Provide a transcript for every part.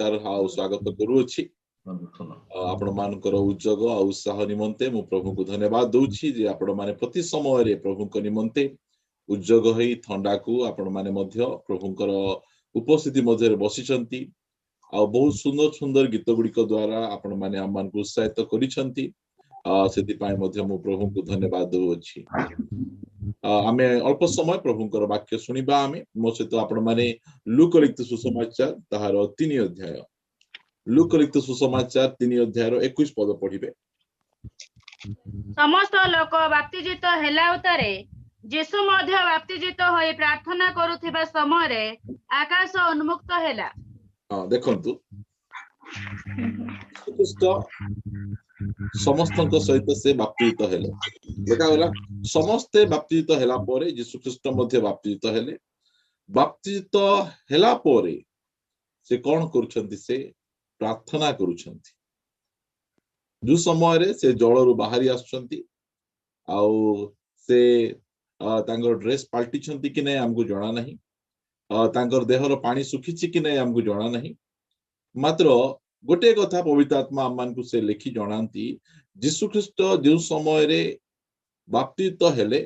नमस्कार हाउ स्वागत करूछि आपण मानकर उद्योग आ उत्साह निमंते मु प्रभु को धन्यवाद दूछि जे आपण माने प्रति समय रे प्रभु को निमंते उद्योग होई ठंडा को आपण माने मध्य प्रभुकर उपस्थिति मध्य बसिचंती आ बहुत सुंदर सुंदर गीत गुड़िक द्वारा आपण माने आमान को उत्साहित करिसंती सेति पाए मध्य मु प्रभु को धन्यवाद दूछि। आमे अल्प समय प्रभुकर वाक्य सुनिबा आमे मो सहित आपण माने लूक लिखित सुसमाचार ताहार 3 अध्याय लूक लिखित सुसमाचार 3 अध्याय 21 पद पढ़िबे। समस्त लोक बाप्तिजित हेला उतारे यीशु मध्य बाप्तिजित होई प्रार्थना करूथिबा समय रे आकाश उन्मुक्त हेला। हां देखंतु समस्त सहित से बाप्तिजित हेले देखा गला समस्ते बाप्तिजित हेला परे यीशु ख्रीष्ट मध्य बाप्तिजित हेले। बाप्तिजित हेला परे से कोन करूछंती से प्रार्थना करूछंती जो समय रे से जळरू बाहरी आछंती आउ से तांगर ड्रेस पाल्टी छंती कि नै हमको जणा नहीं तांगर देहर पानी सुखिछि कि नै हमको जणा नहीं मात्र गोटे कथा पवित्र आत्मा आमान को से लिखि जणांती यीशु ख्रीष्ट जो समय रे बाप्तिजित हेले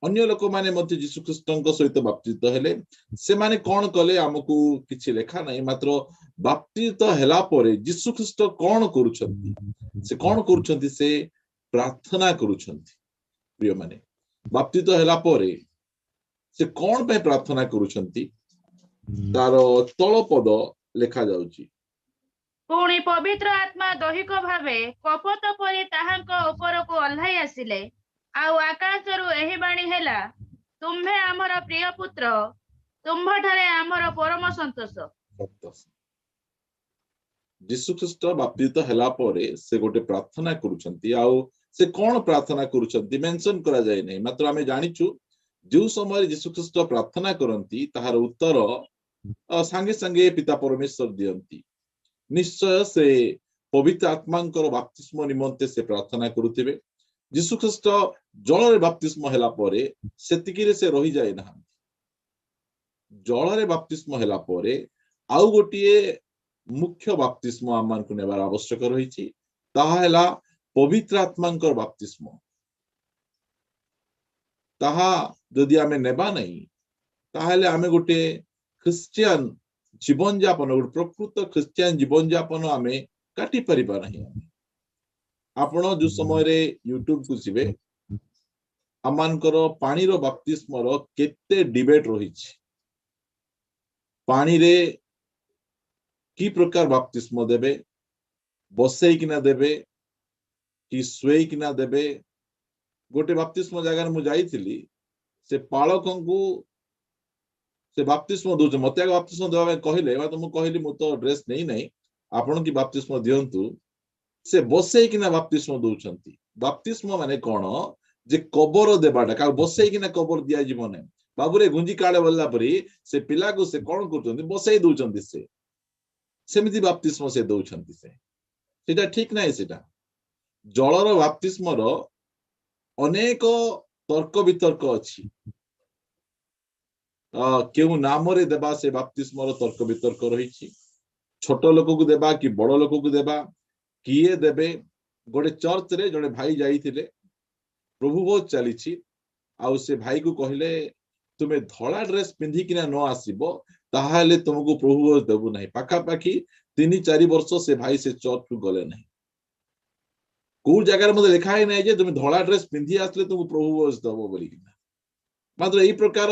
अन्य लोक माने मते यीशु ख्रीष्टଙ୍କ सहित बाप्तिजित हेले से माने कोन कले हमकु किछि लेखा नहीं मात्र बाप्तिजित हेला परे यीशु ख्रीष्ट कोन करूछंती से प्रार्थना करूछंती। प्रिय माने बाप्तिजित हेला परे से कोन पे प्रार्थना करूछंती तार तळ पद लेखा जाउची पुणी पवित्र आत्मा दैहिक भावे कपट परि ताहांक उपरको अल्हाई आसिले आउ आकाशरु एही बाणी हेला तुम्हे हमर प्रिय पुत्र तुम्भठारे हमर परम संतोष। यीशु ख्रीष्ट बाप्तिजित हेला परे से गोटे प्रार्थना करूछंती आउ से कोन प्रार्थना करूछंती मेंशन करा जाय नै मात्र आमे जानिछु जो समय यीशु ख्रीष्ट प्रार्थना करंती ताहार उत्तर संगे संगे पिता परमेश्वर दियंती। निश्चय से पवित्र आत्मांकर बाप्तिस्म निमंते से प्रार्थना करूथिबे यीशु ख्रीष्ट जଳରେ बाप्तिस्म हेला परे सेतिकिरे से रहि जाय ना जଳରେ बाप्तिस्म हेला परे आउ गोटिए मुख्य बाप्तिस्म आमान को नेबार आवश्यक रहिछि ताहा हेला पवित्र आत्मांकर बाप्तिस्म ताहा जदि आमे नेबा नै ताहाले आमे गोटे क्रिश्चियन जीवन यापन गोटे प्रकृत क्रिश्चियन जीवन यापन आमे काटी परिबा नहीं। आपण जो समय रे यूट्यूब को जिबे अमानकर पानी रो बाप्तिस्म रो केते डिबेट रहिछि पानी रे की प्रकार बाप्तिस्म देबे बसई किना देबे कि सोई किना देबे गोटे बाप्तिस्म जगह मु जाईथिली से पालकंकु से बाप्तिस्म दोछ मते बाप्तिस्म देबा कहले बा तुम कहली मु तो ड्रेस नहीं नहीं आपण की बाप्तिस्म दियंतु से बसई किना बाप्तिस्म दोछंती। बाप्तिस्म माने कोन जे कबर देबाटा का बसई किना कबर दिया जीवन बाबुरे गुंजी काळे बोलला परी से पिला को से कोन करचंती बसई दोछंती से सेमिति बाप्तिस्म से दोछंती सेटा ठीक नाही सेटा जळर बाप्तिस्म रो अनेक तर्क वितर्क अछि केउ नाम रे देबा से बाप्तिस्म रो तर्क वितर्क रहिछि छोट लोक को देबा कि बड़ लोक को देबा किए देबे गोटे चर्च रे जने भाई जाईथिले प्रभु बहुत चलीछि आउ से भाई को कहले तुमे धळा ड्रेस पिंधी किना न आसीबो ताहाले तुमको प्रभु बहुत देबु नाही पाखा पाखी 3-4 वर्ष से भाई से चर्च को गले नाही को जगह रे मते लिखा ही नाही जे तुमे धळा ड्रेस पिंधी आसले तुमको प्रभु बहुत देबो बोली किना मात्र एही प्रकार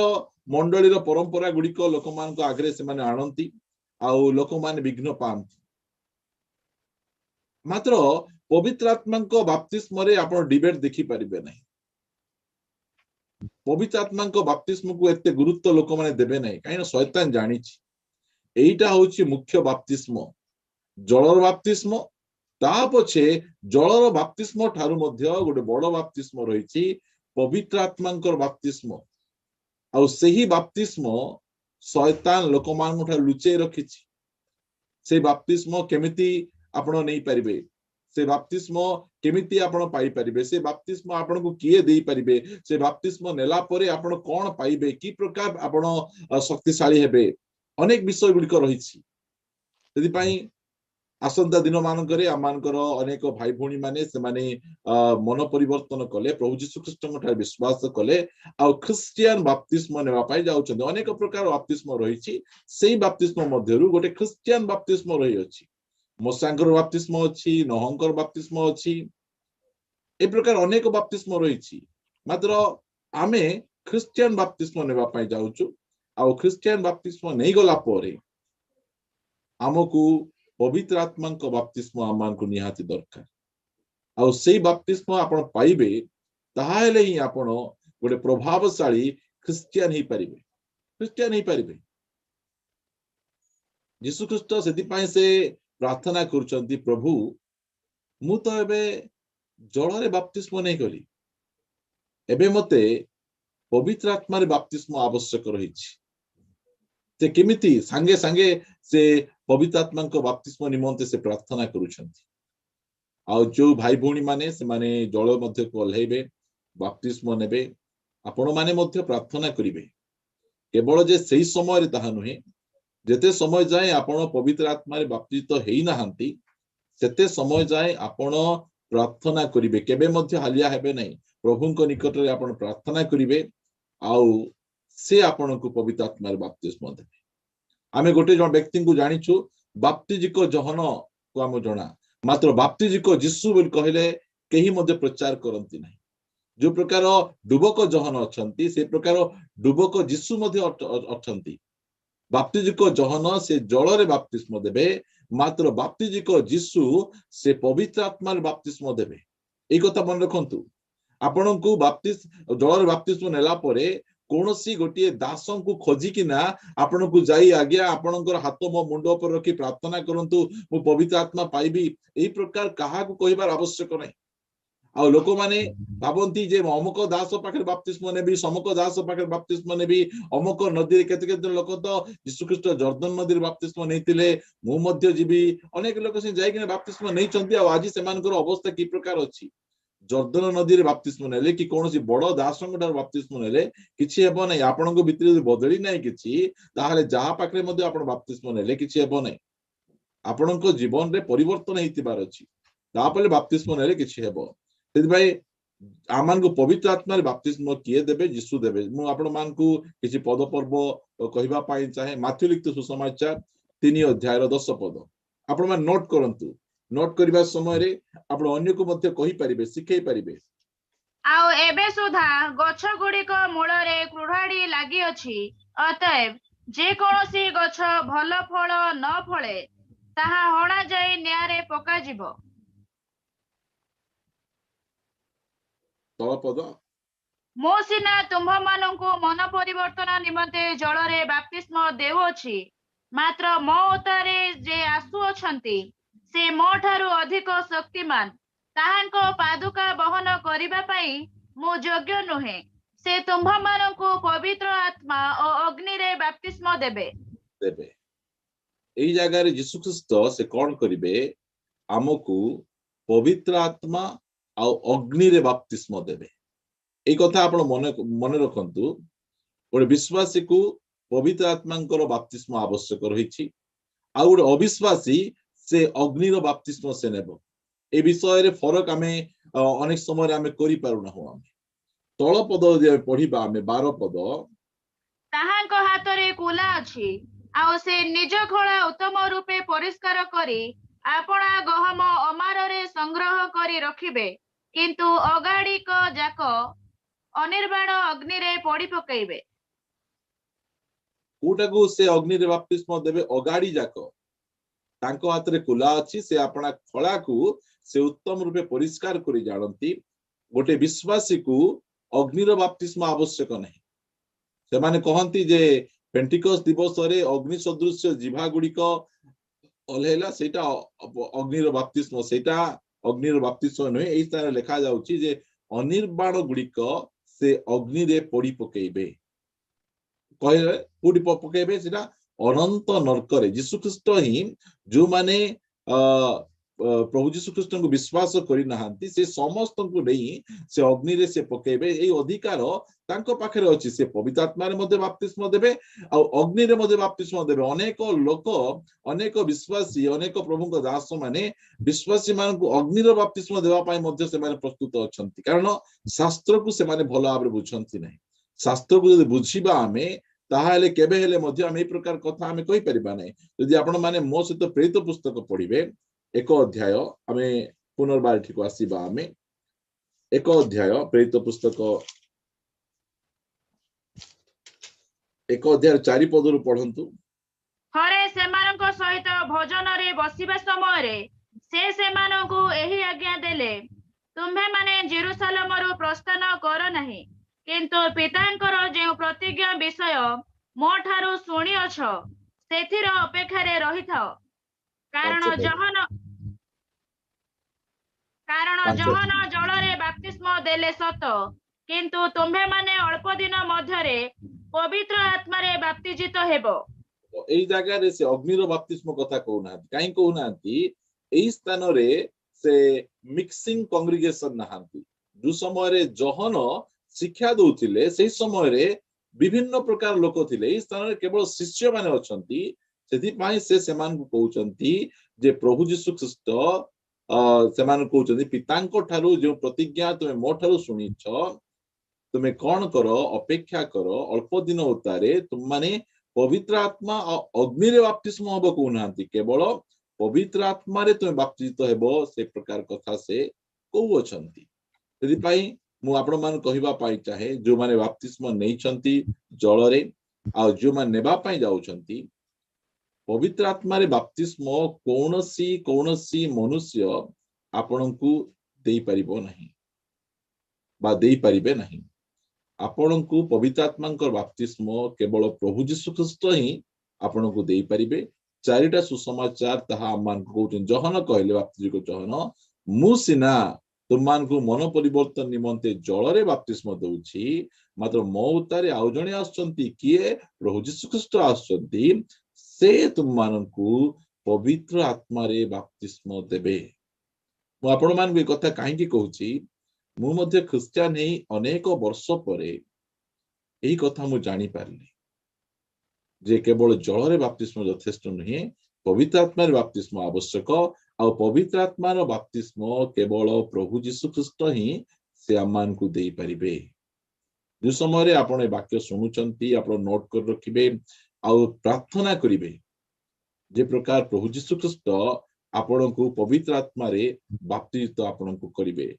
मंडली रो परंपरा गुडी को लोक मान को आगरे से माने आनंती आउ लोक मान विघ्न पांती मात्र पवित्र आत्मा को बाप्तिस्म रे आपण डिबेट देखि परिबे नाही पवित्र आत्मा को बाप्तिस्म को एते गुरुत्व लोक माने देबे नाही काईना शैतान जानिछि एईटा होछि मुख्य बाप्तिस्म जळर बाप्तिस्म ता पछे जळर बाप्तिस्म ठारू मध्य गोटे बड़ बाप्तिस्म रहिछि पवित्र आत्मा को बाप्तिस्म आउ सेही बाप्तिस्म शैतान लोक मान को लुचै रखिछि से बाप्तिस्म केमिति आपण नहीं परिबे से बाप्तिस्म केमिति आपण पाई परिबे से बाप्तिस्म आपण को किए देई परिबे से बाप्तिस्म नेला परे आपण कोन पाइबे की प्रकार आपण शक्तिशाली हेबे अनेक विषय गुडी को रहिछि ସେଥିପାଇଁ आसंता दिन मानकरे आमानकर अनेक भाई भौणी माने से माने मन परिवर्तन कले प्रभु जीशु ख्रीष्ट विश्वास कले आ ख्रिस्टियन बाप्तिस्म नेबा पाई जाउछन अनेक प्रकार बाप्तिस्म रहिछि सेही बाप्तिस्म मध्यरु गोटे ख्रिस्टियन बाप्तिस्म रहि अछि मोसांकर बाप्तिस्म अछि नहंकर बाप्तिस्म अछि ए प्रकार अनेक बाप्तिस्म रहिछि मात्र आमे ख्रिस्टियन बाप्तिस्म नेबा पाई जाउछु आ ख्रिस्टियन बाप्तिस्म नै गला परे आमको पवित्र आत्मा बाप्तिस्म आमको निहाती दरकार आ सेही बाप्तिस्म आपण पाइबे ताहाले ही आपण गोटे प्रभावशाली ख्रिस्टियन ही पारिबे यीशु ख्रीष्ट सेति पई से प्रार्थना करचंती प्रभु मु तो एबे जल रे बाप्तिस्म नै करी एबे मते पवित्र आत्मा रे बाप्तिस्म आवश्यक रहिछि से केमिति संगे संगे से पवित्र आत्मा बाप्तिस्म निमंते से प्रार्थना करूछंती आ जो भाई भौणी माने से माने जल मध्य को ओल्हेबे बाप्तिस्म नेबे आपण माने मध्य प्रार्थना करिवे केवल जे सही समय रे ताहा नुहे जेते समय जाए आपण पवित्र आत्मा रे बाप्तित हेई नाहंती सेते समय जाए आपण प्रार्थना करिवे केबे मध्य हालिया हेबे नै प्रभुंक निकट रे आपण प्रार्थना करिवे आउ से आपण को पवित्र आत्मा रे बाप्तिस्म देबे आमे गोटे जन व्यक्ति को जानिछु बाप्तिजिक जहन को आम जना मात्र बाप्तिजिक यीशु बोल कहले केही मध्य प्रचार करंती नहीं जो प्रकार डुबक जहन अछंती से प्रकार डुबक यीशु मध्य अछंती बाप्तिजिक जहन से जल रे बाप्तिस्म देबे मात्र बाप्तिजिक यीशु से पवित्र आत्मा रे बाप्तिस्म देबे एई कथा मन रखंतु आपनकु बाप्तिस्म जल रे बाप्तिस्म नेला परे कोनोसी गोटे दासों को खोजी कि ना आपण को जाई आज्ञा आपणकर हाथ मो मुंड पर रखी प्रार्थना करंतु मु पवित्र आत्मा पाइबी एई प्रकार कहा को कहिबार आवश्यक नै आ लोक माने भाबंती जे अमुक दास पाखे बाप्तिस्म नेबी समक दास पाखे बाप्तिस्म नेबी अमुक नदी रे केते केते लोक तो यीशु ख्रीष्ट जर्दन नदी रे बाप्तिस्म नेतिले मु मध्य जीवी अनेक लोक से जाई कि बाप्तिस्म नै चंती आ आज सेमानकर अवस्था की प्रकार अछि जर्दन नदी रे बाप्तिस्म नेले कि कोनोसी बड़ दासंग ठार बाप्तिस्म नेले किछि हेबो नै आपणको भितरे बदली नै किछि ताहाले जहा पाखरे मध्ये आपण बाप्तिस्म नेले किछि हेबो नै आपणको जीवन रे परिवर्तन हेतिबार अछि तापले बाप्तिस्म नेले किछि हेबो सेति भाई आमान को पवित्र आत्मा रे बाप्तिस्म किए देबे यीशु देबे मु आपण मान को किछि पद पर्व कहिबा पाई चाहे माथ्यू लिखित सुसमाचार 3 अध्याय रो 10 पद आपण मान नोट करंतु नोट करबा समय रे आपण अन्य को मध्य कहि परिबे सिखै परिबे आउ एबे सुधा गछ गुडी को मूल रे क्रुढ़ाड़ी लागि अछि अतएव जे कोनोसी गछ भल फल न फळे ताहा हणा जाई न्यारे पका जिवो तळपद मो सिना तुम्भ मानंकु मन परिवर्तन निमंते जल रे बाप्तिस्म देउ अछि मात्र मो उतारे जे आसु अछंती से मो ठारू अधिक शक्तिमान ताहांको पादुका बहन करिबा पई मो योग्य नुहे से तुम्भ मानंकु पवित्र आत्मा और अग्नि रे बाप्तिस्म देबे एई जगह रे यीशु ख्रीष्ट से कोन करिवे हमकु पवित्र आत्मा आ अग्नि रे बाप्तिस्म देबे एई कथा आपण मन रखंतु ओरे विश्वासी को पवित्र आत्मांकर बाप्तिस्म आवश्यक रहिछि आ ओरे अविश्वासी से अग्नि रो बाप्तिस्म से नेबो ए विषय रे फरक आमे अनेक समय आमे करि पारु ना हो आमे तळ पद जे पढिबा आमे 12 पद ताहांको हाथ रे कुला अछि आ से निज खोला उत्तम रूपे परिष्कार करी आपणा गहम अमार रे संग्रह करी रखिबे किंतु अगाड़ी को जाको अनिर्बाण अग्नि रे पड़ी पकैबे कोटाको से अग्नि रे बाप्तिस्म देबे अगाड़ी जाको तांको हाथ रे कुला अछि से आपणा खोला को से उत्तम रूपे परिष्कार करी जानती गोटे विश्वासी को अग्नि रो बाप्तिस्म आवश्यक नहीं से माने कहंती जे पेंटिकस दिवस रे अग्नि सदृश जीवा गुडी को ओल्हेला सेटा अग्नि रो बाप्तिस्म सेटा अग्नि रो बाप्तिस्म नै एई तरह लिखा जाउची जे अनिर्बाण गुडी को से अग्नि रे पड़ी पकेबे कहले पुडी पकेबे सेटा अनंत नरक रे यीशु ख्रीष्ट ही जो माने प्रभु जीशु कृष्ण को विश्वास करि नहांती से समस्त को नहीं से अग्नि रे से पकेबे ए अधिकार तांको पाखरे अछि से पवित्र आत्मा रे मध्ये बपतिस्मा देबे आ अग्नि रे मध्ये बपतिस्मा देबे अनेक लोक अनेक विश्वासी अनेक प्रभु को दास माने विश्वासी मान को अग्नि रे बपतिस्मा देबा पई मध्ये से माने प्रस्तुत अछंती कारण शास्त्र को से माने भलो आबरे बुझंती नै शास्त्र को जदि बुझिबा आमे ताहाले केबे हेले मध्ये हम ए प्रकार कथा आमे कहि परिबा नै यदि आपण माने मो सहित प्रेरित पुस्तक पढिबे एक अध्याय आमे पुनर्बार ठीक आसीबा आमे एक अध्याय प्रेरित पुस्तक एक अध्याय 4 पदरु पढंतु थरे सेमानक सहित भोजन रे बसिबा समय रे से सेमानकु एही आज्ञा देले तुम्हे माने जेरूशलेम रु प्रस्थान कर नाही किंतु पितांकर जे प्रतिज्ञा विषय मो ठारू सुनी अछ सेथिर अपेक्षा रे रही थाओ कारण जहन जल रे बपतिस्मा देले सत किंतु तुम्हे माने अल्प दिन मध्य रे पवित्र आत्मा रे बपतिजित हेबो एई जगह रे से अग्नि रो बपतिस्मा कथा कहउना काई कहउना एई स्थान रे से मिक्सिंग कांग्रेगेशन नहांती जो समय रे जहन शिक्षा दउथिले सेही समय रे विभिन्न प्रकार लोक थिले एई स्थान रे केवल शिष्य माने अछंती सेति पाई से सेमान को कहउचंती जे प्रभु यीशु ख्रीष्ट सेमान कहउचंती पितांको ठारू जो प्रतिज्ञा तुमे मो ठारू सुनिछ तुमे कोन करो अपेक्षा करो अल्प दिन उतारे तुम माने पवित्र आत्मा अग्नि रे बपतिस्मा हबो कहउनांती केवल पवित्र आत्मा रे तुमे बपतित हेबो से प्रकार कथा से कहउ अछंती सेति पाई मु आपण मान कहिबा पाई चाहे जो माने बपतिस्मा नैछंती जल रे आ जो माने नेबा पाई जाउछंती पवित्र आत्मा रे बपतिस्मा कोनोसी मनुष्य आपनकु देई परिबो नहीं बा देई परिबे नहीं आपनकु पवित्र आत्मांकर बपतिस्मा केवल प्रभु यीशु ख्रीष्ट ही आपनकु देई परिबे चारिटा सुसमाचार तहा मान को जहन कहले बपतिस्मा को जहन मु सिना तुमान को मन परिवर्तन निमंते जल रे बपतिस्मा दउछि मात्र मो उतारे आउ जणे आछंती किए प्रभु यीशु ख्रीष्ट आछंती से तुमान को पवित्र आत्मा रे बपतिस्मा देबे मु आपण मान को कथा काहे की कहूछि मु मध्ये क्रिश्चियन हे अनेक वर्ष परे एही कथा मु जानि पारली जे केवल जल रे बपतिस्मा यथेष्ट नहीं पवित्र आत्मा रे बपतिस्मा आवश्यक आ पवित्र आत्मा रो बपतिस्मा केवल प्रभु यीशु ख्रीष्ट ही से आमान को देई परिबे जो समय रे आपण ए वाक्य सुनुचंती आपण नोट कर रखिबे आ प्रार्थना करिवे जे प्रकार प्रभु यीशु ख्रीष्ट आपण को पवित्र आत्मा रे बपतित आपण को करिवे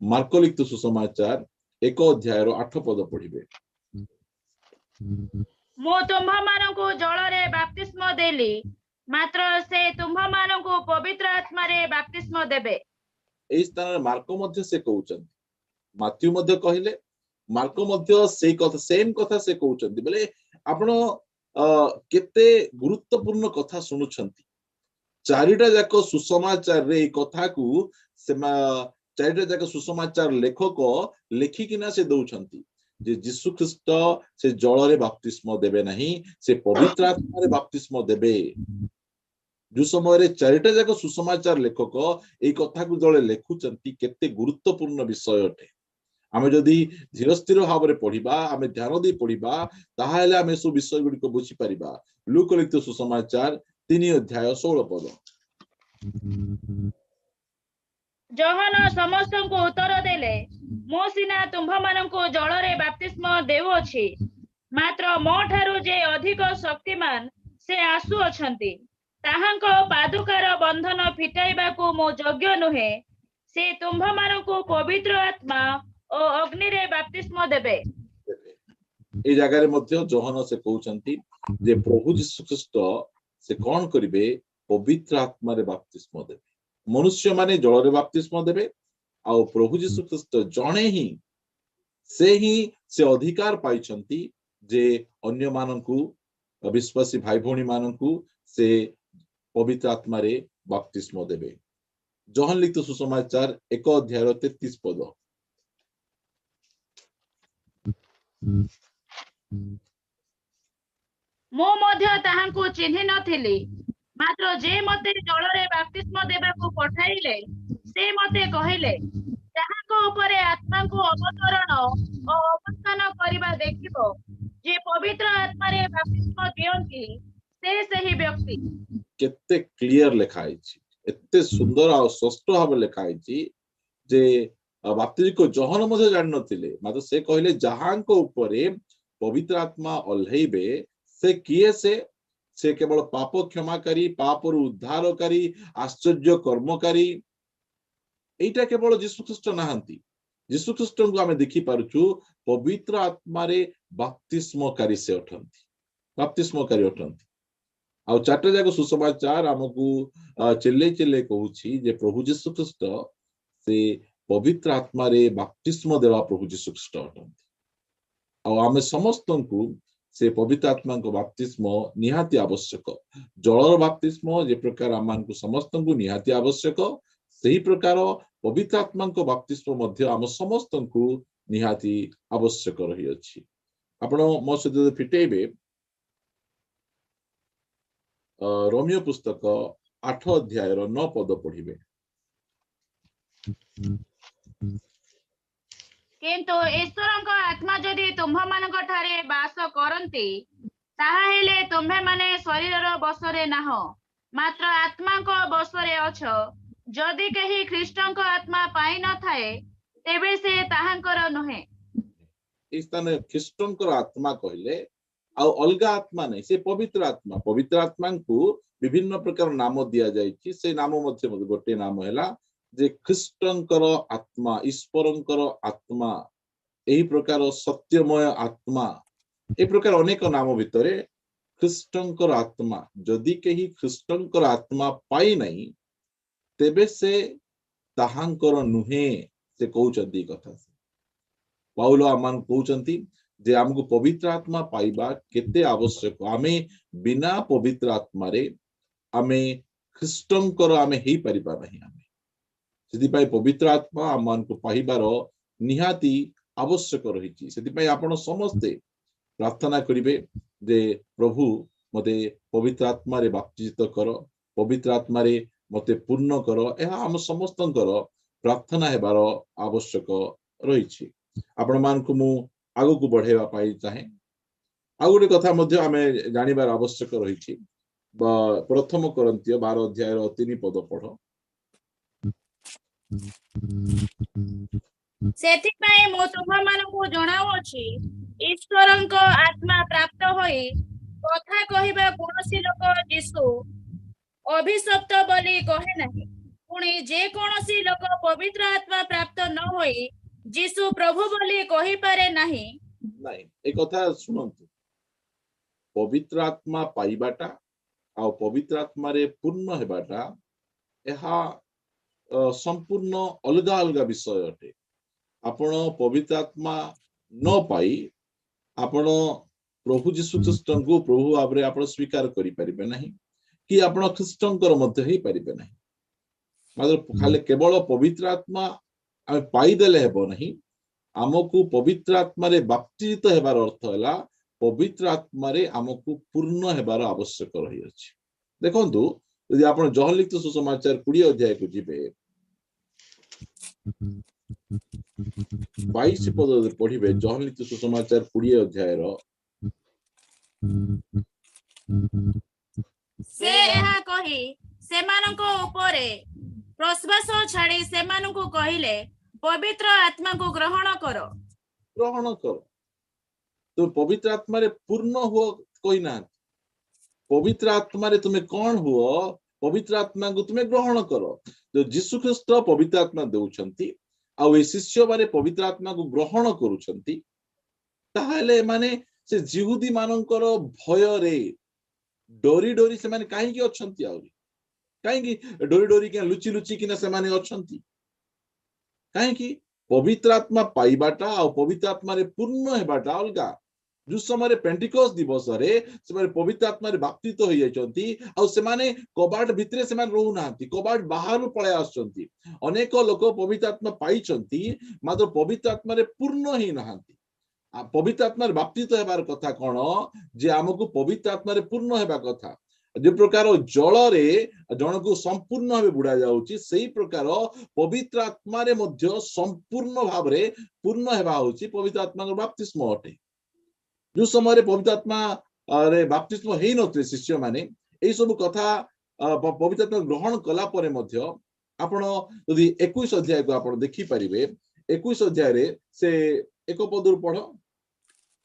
मार्क लिखित सुसमाचार 1 अध्याय रो 8 पद पढिबे मो तुम्हा मानकु जल रे बपतिस्मा देली मात्र से तुम्हा मानकु पवित्र आत्मा रे बपतिस्मा देबे एई स्थान मार्क मध्ये से कहउचंती माथ्यू मध्ये कहिले मार्क मध्ये से कथा सेम कथा से कहउचंती बोले आपण केते गुरुत्वपूर्ण कथा सुनुछंती चारिटा जाको सुसमाचार रे कथा को से चारिटा जाको सुसमाचार लेखक लेखिकिना से दउछंती जे यीशु ख्रीष्ट से जल रे बपतिस्मा देबे नहीं से पवित्र आत्मा रे बपतिस्मा देबे जो समय रे चारिटा जाको सुसमाचार लेखक ए कथा को जळे लेखुचंती केते गुरुत्वपूर्ण विषय अटे आमे जदी धीर स्थिर भाव रे पढिबा आमे ध्यान दे पढिबा ताहाले आमे सु विषय गुडी को बुझी परिबा लूक लिखित सुसमाचार 3 अध्याय 16 पद जहन समस्त को उत्तर देले मो सिना तुम्हा मानकु जल रे बपतिस्मा देउ अछि मात्र मो ठारू जे अधिक शक्तिमान से आसु अछंती ताहांको पादुकार बंधन फिटाइबा को मो योग्य नुहे से तुम्हा मानकु पवित्र आत्मा ओ अग्नि रे बपतिस्मा देबे ए जगह रे मध्ये जहन से कहउचंती जे प्रभु यीशु ख्रीष्ट से कोन करिवे पवित्र आत्मा रे बपतिस्मा देबे मनुष्य माने जल रे बपतिस्मा देबे आ प्रभु यीशु ख्रीष्ट जणे ही से अधिकार पाइछंती जे अन्य मानकु विश्वासी भाई भौणी मानकु से पवित्र आत्मा रे बपतिस्मा देबे जहन लिखित सुसमाचार 1 अध्याय 33 पद मो मध्य ताहांकु चिन्हि नथिली ମାତ୍ର ଯେ ମତେ ଜଳରେ ବାପ୍ତିସ୍ମ ଦେବାକୁ ପଠାଇଲେ ସେ ମତେ କହିଲେ, ଯାହାଙ୍କ ଉପରେ ଆତ୍ମାଙ୍କୁ ଅବତରଣ ଓ ଅବସ୍ଥାନ କରିବା ଦେଖିବ, ଯେ ପବିତ୍ର ଆତ୍ମାରେ ବାପ୍ତିସ୍ମ ଦିଅନ୍ତି ସେ ସେହି ବ୍ୟକ୍ତି। କେତେ କ୍ଲିୟର ଲେଖା ହେଇଛି, ଏତେ ସୁନ୍ଦର ଆଉ ସ୍ପଷ୍ଟ ଭାବେ ଲେଖା ହେଇଛି ଯେ ବାପ୍ତିଜୀକୁ ଜହନ ମଧ୍ୟ ଜାଣିନଥିଲେ, ମାତ୍ର ସେ କହିଲେ ଯାହାଙ୍କ ଉପରେ ପବିତ୍ର ଆତ୍ମା ଓହ୍ଲେଇବେ ସେ କିଏ? ସେ କେବଳ ପାପ କ୍ଷମାକାରୀ, ପାପରୁ ଉଦ୍ଧାରକାରୀ, ଆଶ୍ଚର୍ଯ୍ୟ କର୍ମକାରୀ। এইটা କେବଳ ଯୀଶୁଖ୍ରୀଷ୍ଟ ନାହାନ୍ତି। ଯୀଶୁଖ୍ରୀଷ୍ଟଙ୍କୁ ଆମେ ଦେଖିପାରୁଛୁ ପବିତ୍ର ଆତ୍ମାରେ ବାପ୍ତିସ୍ମକାରୀ ସେ ଅଟନ୍ତି, ବାପ୍ତିସ୍ମକାରୀ ଅଟନ୍ତି। ଆଉ ଚାରିଟା ଯାକ ସୁସମାଚାର ଆମକୁ ଚିଲେଇ ଚିଲେଇ କହୁଛି ଯେ ପ୍ରଭୁ ଯୀଶୁଖ୍ରୀଷ୍ଟ ସେ ପବିତ୍ର ଆତ୍ମାରେ ବାପ୍ତିସ୍ମ ଦେବା ପ୍ରଭୁ ଯୀଶୁଖ୍ରୀଷ୍ଟ ଅଟନ୍ତି। ଆଉ ଆମେ ସମସ୍ତଙ୍କୁ ସେ ପବିତ୍ର ଆତ୍ମାଙ୍କ ବାପ୍ତିସ୍ମ ନିହାତି ଆବଶ୍ୟକ। ଜଳର ବାପ୍ତିସ୍ମ ଯେ ପ୍ରକାର ଆମମାନଙ୍କୁ ସମସ୍ତଙ୍କୁ ନିହାତି ଆବଶ୍ୟକ, ସେହି ପ୍ରକାର ପବିତ୍ର ଆତ୍ମାଙ୍କ ବାପ୍ତିସ୍ମ ମଧ୍ୟ ଆମ ସମସ୍ତଙ୍କୁ ନିହାତି ଆବଶ୍ୟକ ରହିଅଛି। ଆପଣ ମୋ ସହିତ ଫିଟେଇବେ ରୋମିଓ ପୁସ୍ତକ 8 ଅଧ୍ୟାୟର 9 ପଦ ପଢିବେ। କିନ୍ତୁ ଈଶ୍ୱରଙ୍କ ଆତ୍ମା ଯଦି ତୁମ୍ଭମାନଙ୍କ ଠାରେ ବାସ କରନ୍ତି, ତାହା ହେଲେ ତୁମ୍ଭେମାନେ ଶରୀରର ବଶରେ ନାହଁ, ମାତ୍ର ଆତ୍ମାଙ୍କ ବଶରେ ଅଛ। ଯଦି କେହି ଖ୍ରୀଷ୍ଟଙ୍କ ଆତ୍ମା ପାଇନଥାଏ ତେବେ ସେ ତାହାଙ୍କର ନୁହେଁ। এই ସ୍ଥାନରେ ଖ୍ରୀଷ୍ଟଙ୍କର ଆତ୍ମା କହିଲେ ଆଉ ଅଲଗା ଆତ୍ମା ନାହିଁ, ସେ ପବିତ୍ର ଆତ୍ମା। ପବିତ୍ର ଆତ୍ମାଙ୍କୁ ବିଭିନ୍ନ ପ୍ରକାର ନାମ ଦିଆଯାଇଛି, ସେ ନାମ ମଧ୍ୟ ଗୋଟେ ନାମ ହେଲା ଯେ ଖ୍ରୀଷ୍ଟଙ୍କର ଆତ୍ମା, ଈଶ୍ୱରଙ୍କର ଆତ୍ମା, ଏହି ପ୍ରକାର ସତ୍ୟମୟ ଆତ୍ମା, ଏ ପ୍ରକାର ଅନେକ ନାମ ଭିତରେ ଖ୍ରୀଷ୍ଟଙ୍କର ଆତ୍ମା। ଯଦି କେହି ଖ୍ରୀଷ୍ଟଙ୍କର ଆତ୍ମା ପାଇନାହିଁ ତେବେ ସେ ତାହାଙ୍କର ନୁହେଁ, ସେ କହୁଛନ୍ତି କଥା। ପାଉଲ ଆମମାନଙ୍କୁ କହୁଛନ୍ତି ଯେ ଆମକୁ ପବିତ୍ର ଆତ୍ମା ପାଇବା କେତେ ଆବଶ୍ୟକ। ଆମେ ବିନା ପବିତ୍ର ଆତ୍ମାରେ ଆମେ ଖ୍ରୀଷ୍ଟଙ୍କର ଆମେ ହେଇପାରିବା ନାହିଁ। ଆମେ ସେଥିପାଇଁ ପବିତ୍ର ଆତ୍ମା ଆମମାନଙ୍କୁ ପାଇବାର ନିହାତି ଆବଶ୍ୟକ ରହିଛି। ସେଥିପାଇଁ ଆପଣ ସମସ୍ତେ ପ୍ରାର୍ଥନା କରିବେ ଯେ ପ୍ରଭୁ ମତେ ପବିତ୍ର ଆତ୍ମାରେ ବାପ୍ତିତ କର, ପବିତ୍ର ଆତ୍ମାରେ ମତେ ପୂର୍ଣ୍ଣ କର। ଏହା ଆମ ସମସ୍ତଙ୍କର ପ୍ରାର୍ଥନା ହେବାର ଆବଶ୍ୟକ ରହିଛି। ଆପଣ ମାନଙ୍କୁ ମୁଁ ଆଗକୁ ବଢେଇବା ପାଇଁ ଚାହେଁ। ଆଉ ଗୋଟେ କଥା ମଧ୍ୟ ଆମେ ଜାଣିବାର ଆବଶ୍ୟକ ରହିଛି। ପ୍ରଥମ କରନ୍ତୀୟ 12 ଅଧ୍ୟାୟର 3 ପଦ ପଢ। ସେଥିପାଇଁ ମୁଁ ତୁମମାନଙ୍କୁ ଜଣାଉଅଛି, ଈଶ୍ୱରଙ୍କ ଆତ୍ମା ପ୍ରାପ୍ତ ହୋଇ କଥା କହିବା କୌଣସି ଲୋକ ଯୀଶୁ ଅଭିଶପ୍ତ ବୋଲି କହେ ନାହିଁ। ପୁଣି ଯେ କୌଣସି ଲୋକ ପବିତ୍ର ଆତ୍ମା ପ୍ରାପ୍ତ ନ ହୋଇ ଯୀଶୁ ପ୍ରଭୁ ବୋଲି କହିପାରେ ନାହିଁ। ନାଇଁ, ଏ କଥା ଶୁଣନ୍ତୁ, ପବିତ୍ର ଆତ୍ମା ପାଇବାଟା ଆଉ ପବିତ୍ର ଆତ୍ମାରେ ପୂର୍ଣ୍ଣ ହେବାଟା ଏହା ସମ୍ପୂର୍ଣ୍ଣ ଅଲଗା ଅଲଗା ବିଷୟ ଅଟେ। ଆପଣ ପବିତ୍ର ଆତ୍ମା ନ ପାଇ ଆପଣ ପ୍ରଭୁ ଯୀଶୁଖ୍ରୀଷ୍ଟଙ୍କୁ ପ୍ରଭୁ ଭାବରେ ଆପଣ ସ୍ୱୀକାର କରିପାରିବେ ନାହିଁ, କି ଆପଣ ଖ୍ରୀଷ୍ଟଙ୍କର ମଧ୍ୟ ହେଇପାରିବେ ନାହିଁ। ଖାଲି କେବଳ ପବିତ୍ର ଆତ୍ମା ଆମେ ପାଇଦେଲେ ହେବ ନାହିଁ। ଆମକୁ ପବିତ୍ର ଆତ୍ମାରେ ବାପ୍ତିତ ହେବାର ଅର୍ଥ ହେଲା ପବିତ୍ର ଆତ୍ମାରେ ଆମକୁ ପୂର୍ଣ୍ଣ ହେବାର ଆବଶ୍ୟକ ରହିଅଛି। ଦେଖନ୍ତୁ, ଯଦି ଆପଣ ଜହନ ଲିଖିତ ସୁସମାଚାର 20 ଅଧ୍ୟାୟକୁ ଯିବେ, 22 ପଦ ପଢିବେ। ଜହନ ଲିଖିତ ସୁସମାଚାର 20 ଅଧ୍ୟାୟର ସେ ଏହା କହି ସେମାନଙ୍କ ଉପରେ ପ୍ରଶ୍ୱାସ ଛାଡି ସେମାନଙ୍କୁ କହିଲେ, ପବିତ୍ର ଆତ୍ମାକୁ ଗ୍ରହଣ କର। ଗ୍ରହଣ କର। ତୁମେ ପବିତ୍ର ଆତ୍ମାରେ ପୂର୍ଣ୍ଣ ହୁଅ କହିନାହାନ୍ତି, ପବିତ୍ର ଆତ୍ମାରେ ତୁମେ କଣ ହୁଅ? ପବିତ୍ର ଆତ୍ମାକୁ ତୁମେ ଗ୍ରହଣ କର। ଯୀଶୁଖ୍ରୀଷ୍ଟ ପବିତ୍ର ଆତ୍ମା ଦେଉଛନ୍ତି ଆଉ ଏ ଶିଷ୍ୟମାନେ ପବିତ୍ର ଆତ୍ମାକୁ ଗ୍ରହଣ କରୁଛନ୍ତି, ତାହେଲେ ଏମାନେ ସେ ଜିହୁଦୀ ମାନଙ୍କର ଭୟରେ ଡରି ଡରି ସେମାନେ କାହିଁକି ଅଛନ୍ତି? ଆହୁରି କାହିଁକି ଡରି ଡରି ଲୁଚି ଲୁଚି କିନା ସେମାନେ ଅଛନ୍ତି? କାହିଁକି? ପବିତ୍ର ଆତ୍ମା ପାଇବାଟା ଆଉ ପବିତ୍ର ଆତ୍ମାରେ ପୂର୍ଣ୍ଣ ହେବାଟା ଅଲଗା। ଯୋଉ ସମୟରେ ପେଣ୍ଟିକୋଷ୍ଟ ଦିବସରେ ସେମାନେ ପବିତ୍ର ଆତ୍ମାରେ ବାପ୍ତିତ ହୋଇଯାଇଛନ୍ତି ଆଉ ସେମାନେ କବାଟ ଭିତରେ ସେମାନେ ରହୁନାହାନ୍ତି, କବାଟ ବାହାରୁ ପଳାଇ ଆସୁଛନ୍ତି। ଅନେକ ଲୋକ ପବିତ୍ର ଆତ୍ମା ପାଇଛନ୍ତି ମାତ୍ର ପବିତ୍ର ଆତ୍ମାରେ ପୂର୍ଣ୍ଣ ହେଇନାହାନ୍ତି। ପବିତ୍ର ଆତ୍ମାରେ ବାପ୍ତିତ ହେବାର କଥା କଣ? ଯେ ଆମକୁ ପବିତ୍ର ଆତ୍ମାରେ ପୂର୍ଣ୍ଣ ହେବା କଥା। जो प्रकार जल रे जन को संपूर्ण भाव बुड़ा जाउची सेही प्रकार पवित्र आत्मा रे मध्य संपूर्ण भाव रे पूर्ण हेबा होची पवित्र आत्मा को बपतिस्म अटे। जो समय पवित्र आत्मा रे बपतिस्म हेई नथि शिष्य माने एई सब कथा पवित्र आत्मा ग्रहण कला परे मध्य आपण यदि 21 अध्याय को आपण देखि परिबे 21 अध्याय रे से एक पदर पढ।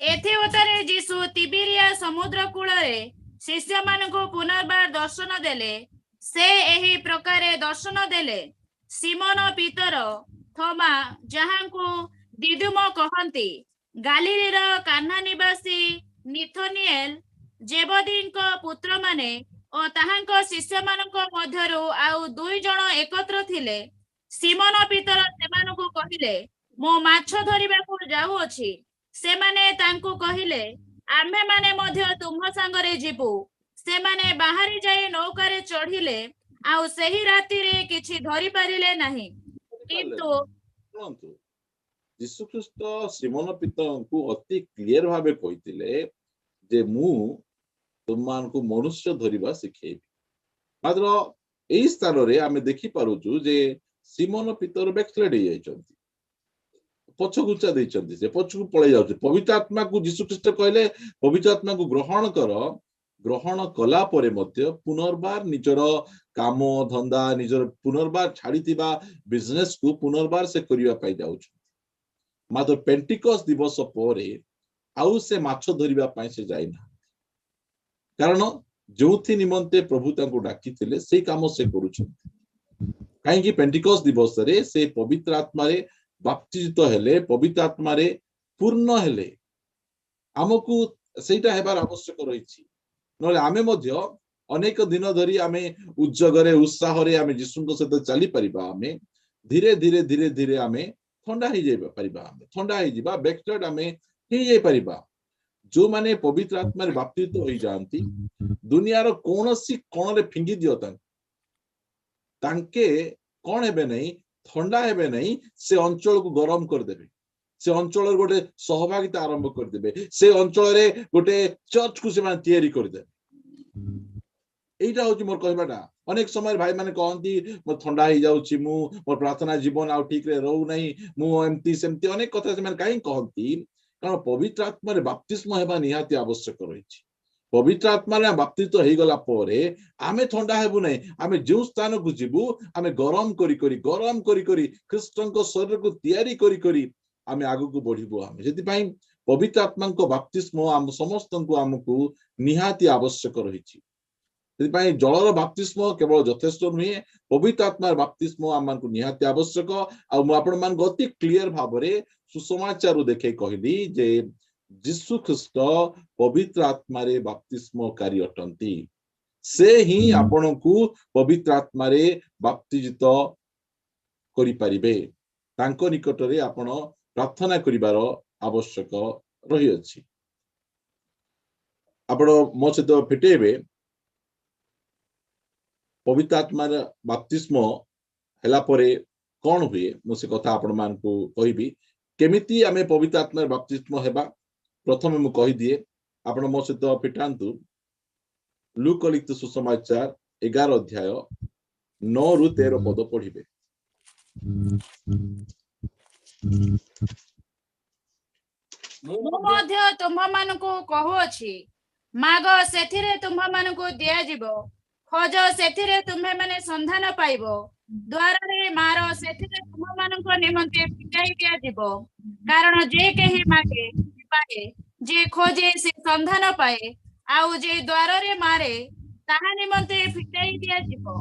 एथि उतरे यीशु तिबिरिया समुद्र कूल रे शिष्य मान को पुनर्बार दर्शन देले। से एही प्रकारे दर्शन देले सिमोन पीतर, थोमा जहां को दिदुम कहंती, गालिलीर कान्हा निवासी निथोनिएल, जेबदीन को पुत्र माने और ताहांक शिष्य मानक मध्यरु आउ 2 जण एकत्र थिले। सिमोन पीतर सेमानकु कहिले, मो माछ धरिबाकु जाउ अछि। सेमाने तांकु कहिले, आम्भे माने मध्य तुम संगरे जीवु। सेमाने बाहरी जाई नौकारे चढ़िले आउ सेही राति रे किछि धरि पारिले नाही, किंतु यीशु ख्रीष्ट सिमोन पीतर को अति क्लियर भाबे कहिथिले जे मु तुमान को मनुष्य धरिबा सिखेबी। मात्र एई स्थान रे आमे देखि पारुचु जे सिमोन पीतर बैकस्लाइड हे जाइछन्ती, पछगुचा दैछन्ती, से पछकु पळे जाउछ। पवित्र आत्मा को यीशु ख्रीष्ट कहले पवित्र आत्मा को ग्रहण कर, ग्रहण कला परे मध्य पुनर्बार निजर काम धंदा निजर पुनर्बार छाड़ीथिबा बिजनेस को पुनर्बार से करिया पाई जाउछ। मात्र पेंटिकॉस्ट दिवस परे आउ से माछ धरिबा पाई से जाइना, कारण जोथि निमंते प्रभु तांको डाकिथिले सेही काम से करूछन्ती। काहे कि पेंटिकॉस्ट दिवस रे से पवित्र आत्मा रे बाप्तिजित हेले, पवित्र आत्मा रे पूर्ण हेले। हमकु सेटा हेबार आवश्यक रहिछि, नले आमे मध्य अनेक दिन धरी आमे उज्जगरे उत्साह रे आमे यीशुଙ୍କ सहित चली परिबा। आमे धीरे धीरे धीरे धीरे आमे ठंडा ही जाय परिबा, आमे ठंडा ही जिबा, बैकस्लाइड आमे ही जाय परिबा। जो माने पवित्र आत्मा रे बाप्तिजित होई जानती दुनिया रो कोनोसी कोन रे फिंगी दियो तांके कोन हेबे नहीं, ठंडा हेबे नहीं, से अंचल को गरम कर देबे, से अंचल गोटे सहभागिता आरंभ कर देबे, से अंचल रे गोटे चर्च को से मान तयारी कर देबे। एटा होची मोर कहबाटा। अनेक समय भाई माने कहंती मो ठंडा ही जाउची, मु मोर प्रार्थना जीवन आ ठीक रे रहू नहीं, मु एमती सेमती अनेक कथा से माने काई कहंती, कारण पवित्र आत्मा रे बपतिस्म हेबा निहाती आवश्यक रहिछि। पवित्र आत्मा रे बपतिस्म हेई गला परे आमे ठंडा हेबु नहीं, आमे जो स्थान को जीवु आमे गरम करी करी ख्रीष्टଙ୍କ शरीर को तयारी करी करी आमे आगु को बढ़िबो। आमे जति पई पवित्र आत्मा को बपतिस्म आम समस्त को हमकु निहाती आवश्यक रहिछि। जति पई जलर बपतिस्म केवल यथेष्ट नहीं, पवित्र आत्मा बपतिस्म आम को निहाती आवश्यक। आ मु आपण मान अति क्लियर भाव रे सुसमाचार देखे कहली जे यीशु ख्रीष्ट पवित्र आत्मा रे बपतिस्मकारी अटंती। से ही आपण को पवित्र आत्मा रे बपतिजित करि परिबे। तांको निकट रे आपण प्रार्थना करिवार आवश्यक रही अछि। आपण मो सहित फिटेबे पवित्र आत्मा रे बपतिस्म हेला परे कोन हुए, मु से कथा आपण मान को कहिबी केमिति आमे पवित्र आत्मा रे बपतिस्म हेबा। प्रथम मु कहि दिए, आपण मो सहित फिटांतु लूका लिखित सुसमाचार 11 अध्याय 9 रु 13 पद पढ़िबे। मु मध्य तुम्हा मानको कहू अछि, माग सेथिरे तुम्हा मानको दिया जिवो, खोज सेथिरे तुम्हे माने संधान पाइबो, द्वार रे मारो सेथिरे तुम्हा मानको निमंते फिटाई दिया जिवो। कारण जे केहि मागे पाए, जे खोजे से संधान पाए, आउ जे द्वार रे मारे ताहा निमंते फिटाई दिया जिवो।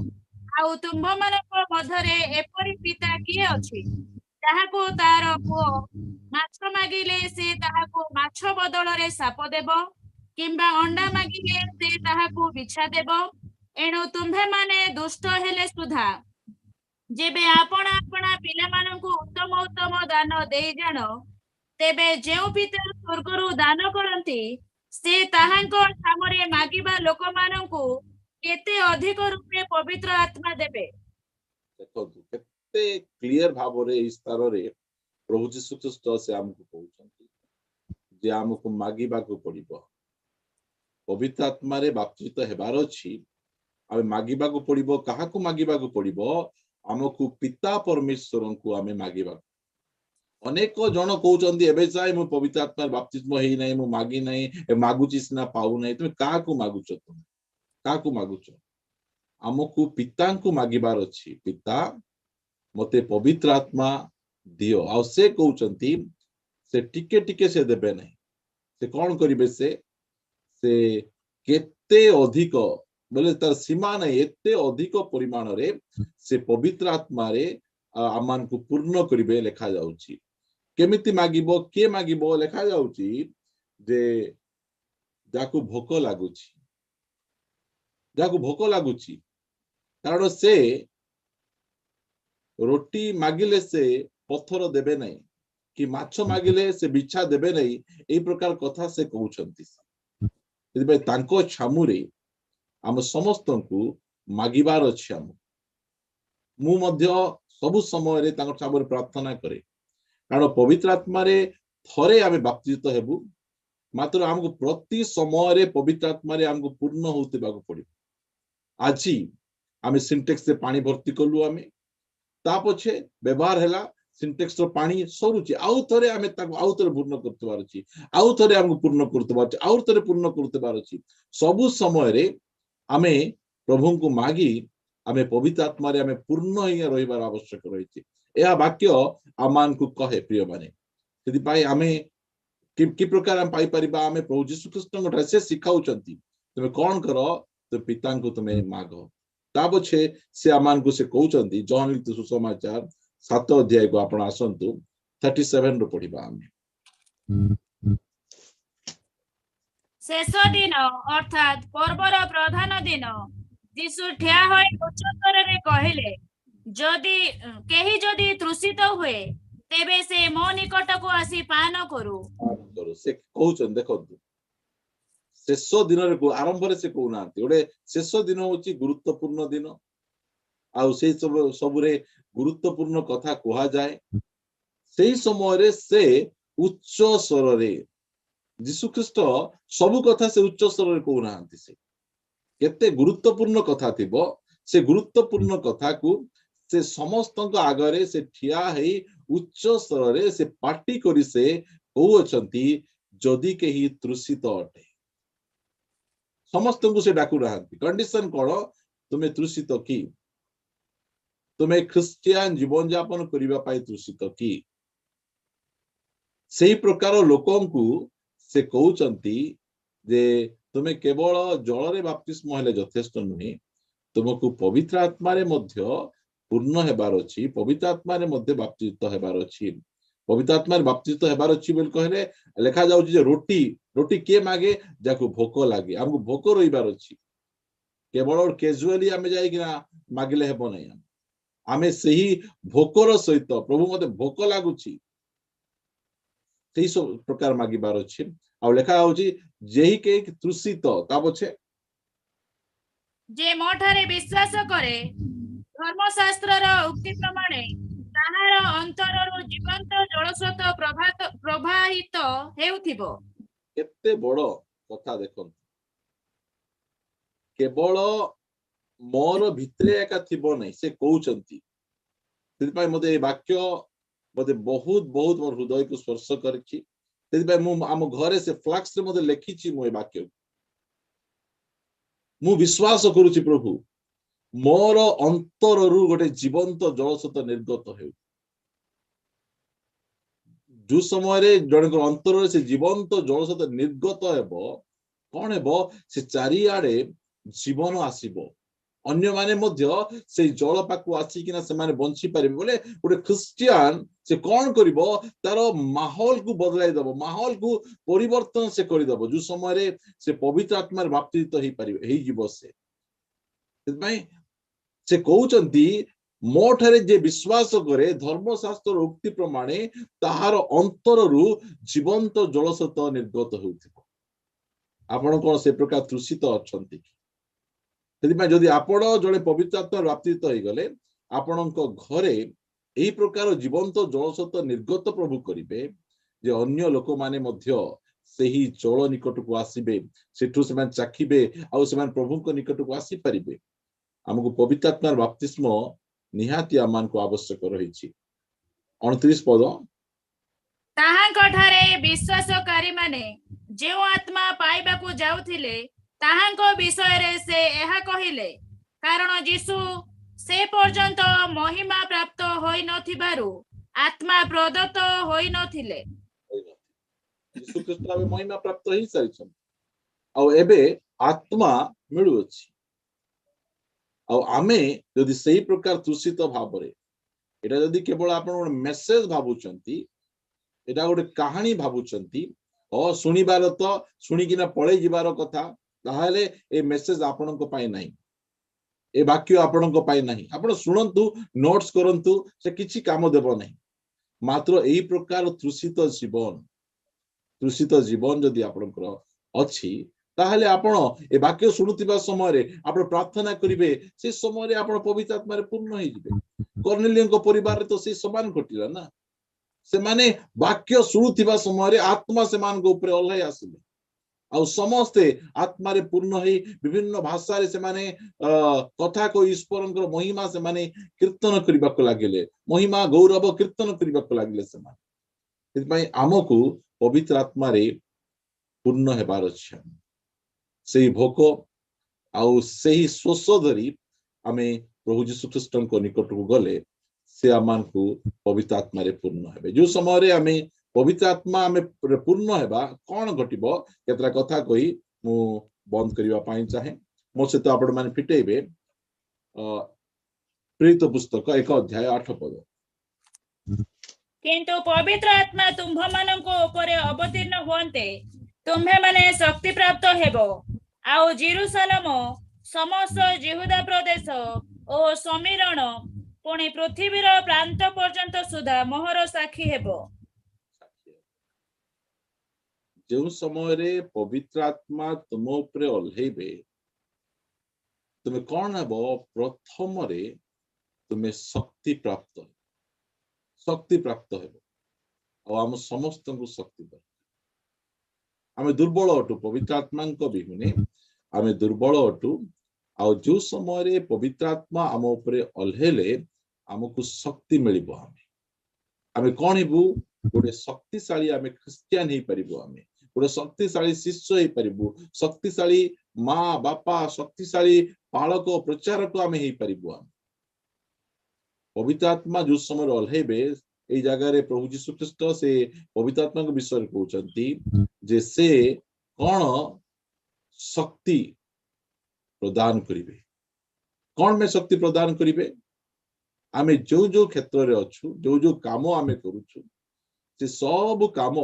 आउ तुम्हा मानको मधरे एपरि पिता किए अछि, ताहाको तार पुओ माछ मागिले से ताहाको माछ बदल रे साप देबो, किंबा अंडा मागिले से ताहाको बिछा देबो। एणु तुम्हे माने दुष्ट हेले सुधा जेबे आपण आपण पिला मानकु उत्तम उत्तम दान देई जानो, तेबे जेउ पिता स्वर्गरु दान करंती से ताहांको सामरे मागिबा लोक मानकु केते अधिक रूपे पवित्र आत्मा देबे। देखो केते क्लियर भाव रे इस तरह रे प्रभु यीशु ख्रीष्ट से हमको कहउछंती जे हमको मागिबा को पड़िबो। पवित्र आत्मा रे बाप्तित हेबार अछि आमे मागिबाकू पड़िबो काहाकू मागिबाकू पड़िबो आमकू पिता परमेश्वर को आमे मागिबा अनेक जन कहउचंदी एबे जाय मु पवित्र आत्मा बाप्तिस्म हेई नै मु मागी नै ए मागुची सिना पाउ नै तुम काहाकू मागुचो तुम काहाकू मागुचो आमकू पिता को मागिबार अछि पिता मते पवित्र आत्मा दियो आ से कहउचंती से टिके टिके से देबे नै से कोन करिवे से केते अधिक बोले तार सीमा नहीं एते अधिक परिमाण रे से पवित्र आत्मा रे आमान को पूर्ण करिवे लेखा जाउची केमिति मागिबो के मागिबो लेखा जाउची जे जाकू भोक लागुची कारण से रोटी मागिले से पत्थर देबे नहीं कि माछ मागिले से बिछा देबे नहीं एई प्रकार कथा से कहउछंती एबे तांको छामुरे आम समस्त को मागिबार अछि हम मु मध्य सब समय रे तांको छामुरे प्रार्थना करे कारण पवित्र आत्मा रे थरे आमे बाप्तित हेबु मात्र हमको प्रति समय रे पवित्र आत्मा रे हमको पूर्ण होते बागु पड़ी आजी आमे सिंटेक्स से पानी भर्ती करलु आमे ता पछे व्यवहार हैला सिंटेक्स रो पानी सरुची आउ थरे आमे ताको आउ थरे पूर्ण करते बार अछि आउ थरे हमको पूर्ण करते बार अछि आउ थरे पूर्ण करते बार अछि सब समय रे आमे प्रभु को मागी आमे पवित्र आत्मा रे आमे पूर्ण ही रहिबार आवश्यक रहिछि एहा वाक्य आमान को कहे प्रिय माने यदि पाई आमे कि प्रकार हम पाई परिबा आमे प्रभु यीशु ख्रीष्ट से सिखाउचंती तुमे कोन करो तो पिता को तुमे मागो ता पछे से आमान को से कहउचंती जॉन लिखित सुसमाचार 7 अध्याय को आपण आसंतु 37 रो पढिबा आमे शेष दिन अर्थात पर्वर प्रधान दिन यीशु ठिया होई उच्चस्वर रे कहिले जदि तृषित हुए तेबे से मो निकट को आसी पान करू से कहउचन देखो शेष दिन रे को आरंभ रे से कहउनांती ओडे शेष दिन होची गुरुत्वपूर्ण दिन आउ से सब रे गुरुत्वपूर्ण कथा कहा जाए सेही समय रे से उच्च स्वर रे यीशु ख्रीष्ट सब कथा से उच्च स्वर रे कहउनांती से केते गुरुत्वपूर्ण कथा थिबो से गुरुत्वपूर्ण कथा को से समस्त आगरे से ठिया हेई उच्च स्वर रे से पार्टी करी से कहउछंती जदि केही तृषित अटे समस्त को से डाकू रहंती कंडीशन कोन तुमे तृषित की तुमे क्रिश्चियन जीवन यापन करिबा पाई तृषित की सेही प्रकार लोकन को से कहउचंती जे तुमे केवल जल रे बाप्तिस्म हेले यथेष्ट नुहे तुमको पवित्र आत्मा रे मध्य पूर्ण हेबार अछि पवित्र आत्मा रे मध्य बाप्तित हेबार अछि पवित्र आत्मा रे बाप्तित हेबार अछि बोल कहले लेखा जाउची जे रोटी के मागे जाको भोक लागे हमको भोक रहिबार अछि केवल कैजुअली आमे जाई कि ना मागिले हेबो नै आमे सही भोकर सहित प्रभु मते भोक लागुची सही सब प्रकार मागिबार अछि आ लेखा होची जेही के तृषित ता पछे जे मोठारे विश्वास करे धर्मशास्त्र रो उक्ति प्रमाणे ताहार अंतररु जीवंत जलस्रोत प्रवाहित हेउथिबो केते बड़ो कथा देखन केवल मोर भितरे एका थिबो नै से कहउचंती सेति पय मते वाक्य मते बहुत बहुत मोर हृदय को स्पर्श करछि सेति पय मु आम घरे से फ्लैक्स रे मते लेखिछि मो वाक्य मु विश्वास करूछि प्रभु मोर अंतररु गोटे जीवंत जलस्रोत निर्गत हेउ जो समय रे जणक अंतर रे से जीवंत जलस्रोत निर्गत हेबो कोन हेबो से चारि आडे जीवन आसीबो अन्य माने मध्य से जल पाकु आसी किना से माने बंची परिबे बोले गोटे क्रिश्चियन से कोन करिवो तारो माहौल को बदलाई दबो माहौल को परिवर्तन से करि दबो जो समय रे से पवित्र आत्मा रे बाप्तित हेई परिबे हेई जीवो से कहउचंती मोठारे जे विश्वास करे धर्मशास्त्र उक्ति प्रमाणे ताहार अंतररु जीवंत जलस्रोत निर्गत होउथिबो आपण कोन से प्रकार तृषित अछंती सेदिमा जदि आपण जड़े पवित्र आत्मा बाप्तित होई गले आपणको घरे एही प्रकार जीवंत जलस्रोत निर्गत प्रभु करिवे जे अन्य लोक माने मध्य से ही जल निकट को आसबे सेठू से चाखिबे आउ से प्रभु को निकट को आसी पारिबे हमको पवित्र आत्मार बाप्तिस्म निहाती आमान को आवश्यक रही 29 पद ताहांकठारे विश्वासकारी माने जो आत्मा पाइबाकू जाउथिले ताहांको विषय रे से एहा कहिले कारण यीशु से पर्यंत महिमा प्राप्त होई नथिबारु आत्मा प्रदत्त होई नथिले यीशु ख्रीष्ट आबे महिमा प्राप्त होई सारिछन आ एबे आत्मा मिलु अछि आ आमे यदि सही प्रकार तुषित भाबरे एटा यदि केवल आपण मेसेज भाबुचंती एटा गोटे कहानी भाबुचंती ओ सुनिबार तो सुनिकिना पळे जिबार कथा ताहाले ए मेसेज आपणको पाई नाही ए वाक्य आपणको पाई नाही आपण सुनंतु नोट्स करंतु से किछि काम देबो नाही मात्र एही प्रकार तृषित जीवन जदि आपणकर अछि ताहले आपण ए वाक्य सुनुतिबा समय रे आपण प्रार्थना करिवे से समय रे आपण पवित्र आत्मा रे पूर्ण होई जिवे कर्नेलियन को परिवार रे तो से समान घटिला ना से माने वाक्य सुनुतिबा समय रे आत्मा से मान को ऊपर ओल्हाई आसिले आ समस्ते आत्मा रे पूर्ण होई विभिन्न भाषा रे से माने कथा को ईश्वरंकर महिमा से माने कीर्तन करिबा को लागिले महिमा गौरव कीर्तन करिबा को लागिले से माने इतपई हमकु पवित्र आत्मा रे पूर्ण हेबार अछि से भोक आउ से शोष धरी आमे प्रभु यीशु ख्रीष्ट को निकट को गले से आमान को पवित्र आत्मा रे पूर्ण हेबे जो समय रे आमे पवित्र आत्मा आमे पूर्ण हेबा कोन घटिबो केतरा कथा कहि मु बंद करिवा पाई चाहे मो से तो आपण माने फिटेबे प्रेरित पुस्तक 1 अध्याय 8 पद किंतु पवित्र आत्मा तुम्भ मानको ऊपर अवतीर्ण होंते तुम्हे माने शक्ति प्राप्त हेबो आउ जेरूशलेम समस्त यहूदा प्रदेश ओ समीरण पुणी पृथ्वीर प्रांत पर्यंत सुधा मोहर साक्षी हेबो जो समय रे पवित्र आत्मा तुम ऊपर ओल्हेबे तुमे कोन हेबो प्रथम रे तुमे शक्ति प्राप्त हेबो आ हम समस्त को शक्ति दरकार आमे दुर्बल अटु पवित्र आत्मा को बिहुने आमे दुर्बल अटु आ जो समय रे पवित्र आत्मा आम ऊपर ओल्हेले हमको शक्ति मिलिबो आमे कोन हेबु गोटे शक्तिशाली आमे क्रिश्चियन हे परिबो आमे गोटे शक्तिशाली शिष्य हे परिबो शक्तिशाली माँ बापा शक्तिशाली पालक प्रचारक आमे हे परिबो आमे पवित्र आत्मा जो समय ओल्हेबे ए जगह रे प्रभु यीशु ख्रीष्ट से पवित्र आत्मा को विषय कहउचंती जे से कोन शक्ति प्रदान करिवे कोन में शक्ति प्रदान करिवे आमे जो जो क्षेत्र रे अछु जो जो काम आमे करूछु से सब काम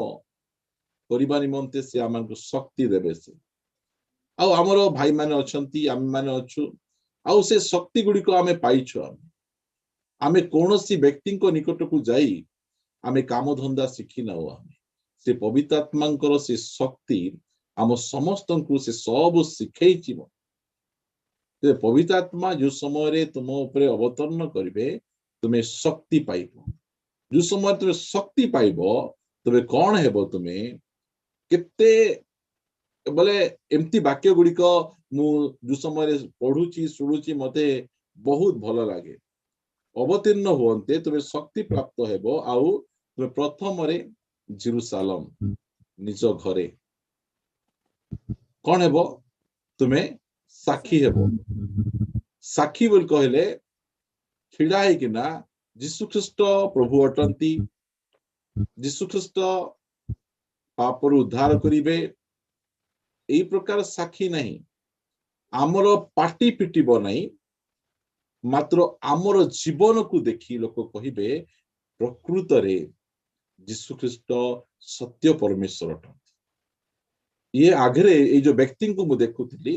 करिबा निमंते से हमको शक्ति देबे से आ हमरो भाई माने अछंती आमे माने अछु आ से शक्ति गुडी को आमे पाइछु आमे कोनोसी व्यक्ति को निकट को जाई आमे काम धंदा सिखी ना आमे से पवित्र आत्मांकर से शक्ति आम समस्त को से सब सिखै छिबो ते पवित्र आत्मा जो समय रे तुम ऊपर अवतरण करिवे तुमे शक्ति पाइबो जो समय तुमे शक्ति पाइबो तुमे कोन हेबो तुमे केते बोले एम्ति वाक्य गुडी को मु जो समय रे पढुची सुडुची मते बहुत भलो लागे अवतीर्ण होते तुमे शक्ति प्राप्त हेबो आउ तुमे प्रथम रे जेरूशलेम निज घरे कोन हेबो तुमे साक्षी हेबो साक्षी बोल कहले छिड़ा है कि ना यीशु ख्रीष्ट प्रभु अटंती यीशु ख्रीष्ट पापर उद्धार करिवे एई प्रकार साक्षी नहीं आमर पार्टी पिटिबो नहीं मात्र आमर जीवन को देखी लोक कहिबे प्रकृत रे यीशु ख्रीष्ट सत्य परमेश्वर अटंती ये आगरे ए जो व्यक्ति को मु देखुथिली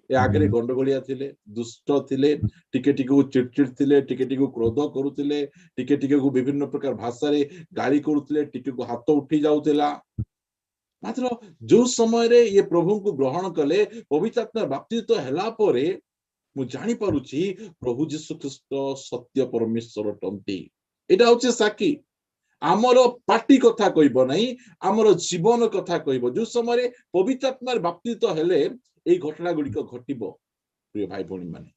ए आगरे गंडगोलिया थिले दुष्ट थिले टिके टिके को चिड़चिड़ थिले टिके टिके को क्रोध करूथिले टिके टिके को विभिन्न प्रकार भाषा रे गाली करूथिले टिके को हाथ उठी जाउथिला मात्र जो समय रे ये प्रभु को ग्रहण कले पवित्र आत्मा बाप्तिस्म हैला परे मु जानि पारुची प्रभु यीशु ख्रीष्ट सत्य परमेश्वर अटंती एटा होचे साक्षी आमर पार्टी कथा कहब नहीं आमर जीवन कथा कहब जो समय पवित्र आत्मा बाप्तित हेले एई घटना गुड़िक घटिब प्रिय भाई भौणी माने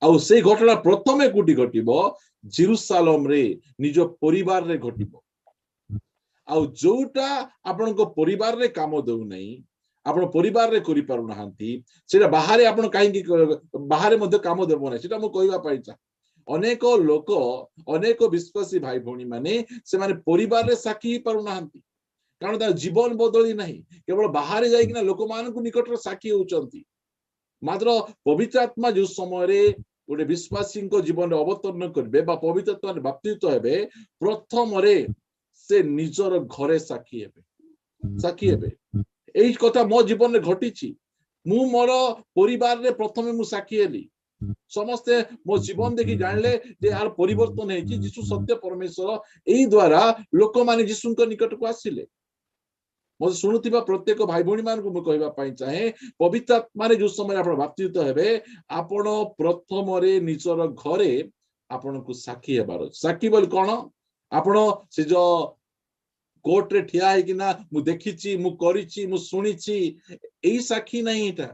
आउ से घटना प्रथमे कोटी घटिब जेरुसालेम रे निज परिवार रे घटिब आउ जोटा आपण को परिवार रे काम दउ नहीं आपण परिवार रे करि पारु नहांती सेटा बाहरे आपण काहे बाहरे मध्ये काम देबो नै सेटा मु कहबा पाइचा अनेक लोक अनेक विश्वासी भाई भौणी माने से माने परिवार रे साखी पारु नहांती कारण तार जीवन बदली नहीं केवल बाहर जाइकिना लोक मान निकट रे साखी होउचंती मात्र पवित्र आत्मा जो समय रे गोटे विश्वासी जीवन अवतरण करेंगे पवित्र आत्मा बाप्तित हेबे प्रथम रे से निजर घरे साखी हेबे एई कथा मो जीवन रे घटिछि मु मोर परिवार रे प्रथमे मु साखी हेली समस्ते मो जीवन देखि जानले जे यार परिवर्तन हेछि यीशु सत्य परमेश्वर एई द्वारा लोक माने यीशु को निकट को आसिले मो सुनुथिबा प्रत्येक भाई भौणी मान को मु कहबा पई चाहे पवित्र आत्मा रे जो समय आपण बाप्तित हेबे आपण प्रथम रे निजर घरे आपण को साखी हेबार साखी बोल कोन आपण से जो कोर्ट रे ठिया है कि ना मु देखिछि मु करिछि मु सुनिछि एई साखी नहीं एटा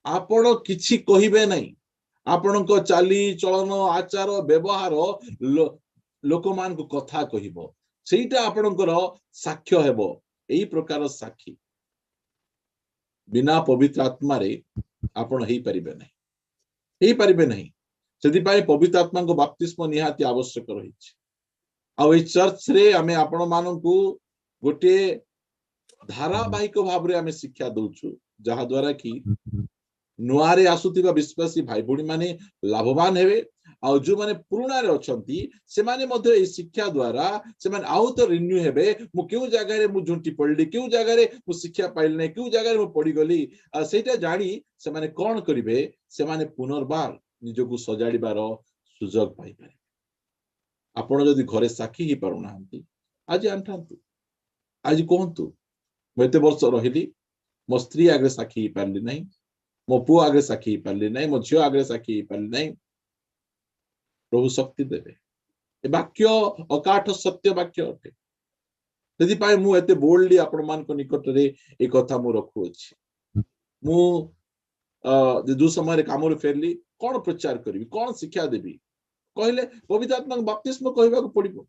आपण किछि कहिबे नहीं आपण को चाली चलन आचार व्यवहार लोक मान को कथा कहिबो सेटा आपणकर साक्ष्य हेबो एई प्रकार साखी बिना पवित्र आत्मा रे आपण हेई परिबे नहीं सेति पाए पवित्र आत्मा को बपतिस्म निहाती आवश्यक रहिछि आ ए चर्च रे आमे आपण मानन को गोटे धारावाहिक भाव रे आमे शिक्षा दउछु जहा द्वारा कि नुआरे आसुतिबा विश्वासी भाई भौणी माने लाभवान हेबे आ जो माने पुराना रे अछंती से माने मध्ये ए शिक्षा द्वारा से माने आउ तो रिन्यू हेबे मु केउ जगह रे मु झुंटी पड़ली केउ जगह रे मु शिक्षा पाइल नै केउ जगह रे मु पड़ी गली आ सेटा जानी से माने कोन करिवे से माने पुनर्बार निजको सजाड़ीबार सुजोग पाई पारे आपण जदि घरे साखी ही पारु नाहंती आज आंठांतु आज कोहंतु मते वर्ष रहिली मो स्त्री आगे साखी ही पारली नै मो पु आगे साखी ही पारली नै मो झियो आगे साखी ही पारली नै प्रभु शक्ति देवे ए वाक्य अकाठ सत्य वाक्य अटे यदि पाए मु एते बोल्डली आपण मान को निकट रे ए कथा मु रखु अछि मु जो समय काम रे फेरली कोन प्रचार करबी कोन शिक्षा देबी कहले पवित्र आत्मा बपतिस्म कहबा को पड़िबो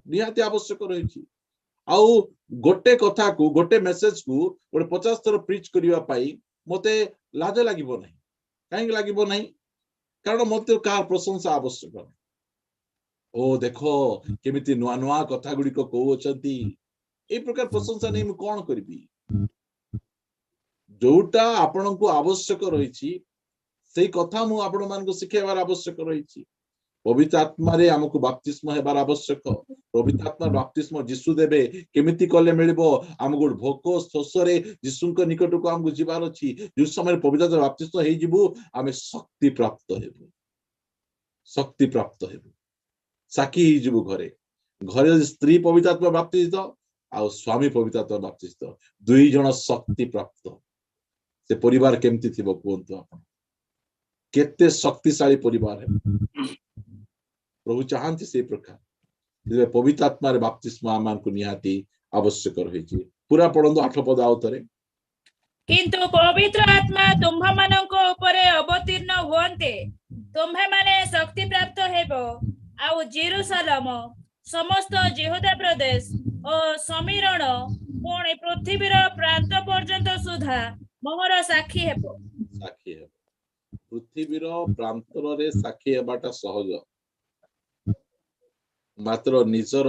निहाती आवश्यक रहिछि आउ गोटे कथा को गोटे मेसेज को गोटे 50 थर प्रीच करिवा पाई मते लाज लागिबो नहीं काहे लागिबो नहीं कारण मते कार प्रशंसा आवश्यक ओ देखो केमिति नुआ नुआ कथा गुडी को कहउछंती ए प्रकार प्रशंसा नहीं मु कोन करबी जोटा आपन को आवश्यक रहिछि सेई कथा मु आपण मान को सिखेबार आवश्यक रहिछि पवित्र आत्मा रे हमको बपतिस्म हेबार आवश्यक पवित्र आत्मा बपतिस्म यीशु देबे केमिति कले मिलिबो हमको भोक शोष रे यीशु को निकट को हमको जीवार अछि जो समय पवित्र आत्मा बपतिस्म हे जिवु हमें शक्ति प्राप्त हेबु साखी ही जिवु घरे घरे स्त्री पवित्र आत्मा बपतिस्थ आ स्वामी पवित्र आत्मा बपतिस्थ दुई जण शक्ति प्राप्त से परिवार केमिति थिबो कोंतो आपण केते शक्तिशाली परिवार है प्रभु चाहते से प्रकार पवित्र आत्मा रे बपतिस्म आमान को निहाती आवश्यक रहिछि पूरा पढंदो 8 पद आउतरे किंतु पवित्र आत्मा तुम्हा मानको ऊपर अवतीर्ण होंते तुम्हे माने शक्ति प्राप्त हेबो आ जेरूशलेम समस्त यहूदा प्रदेश और समीरण पुणी पृथ्वीर प्रांत पर्यंत सुधा मोहर साक्षी हेबो पृथ्वीर प्रांतर रे साक्षी हेबाटा सहज मात्र निजर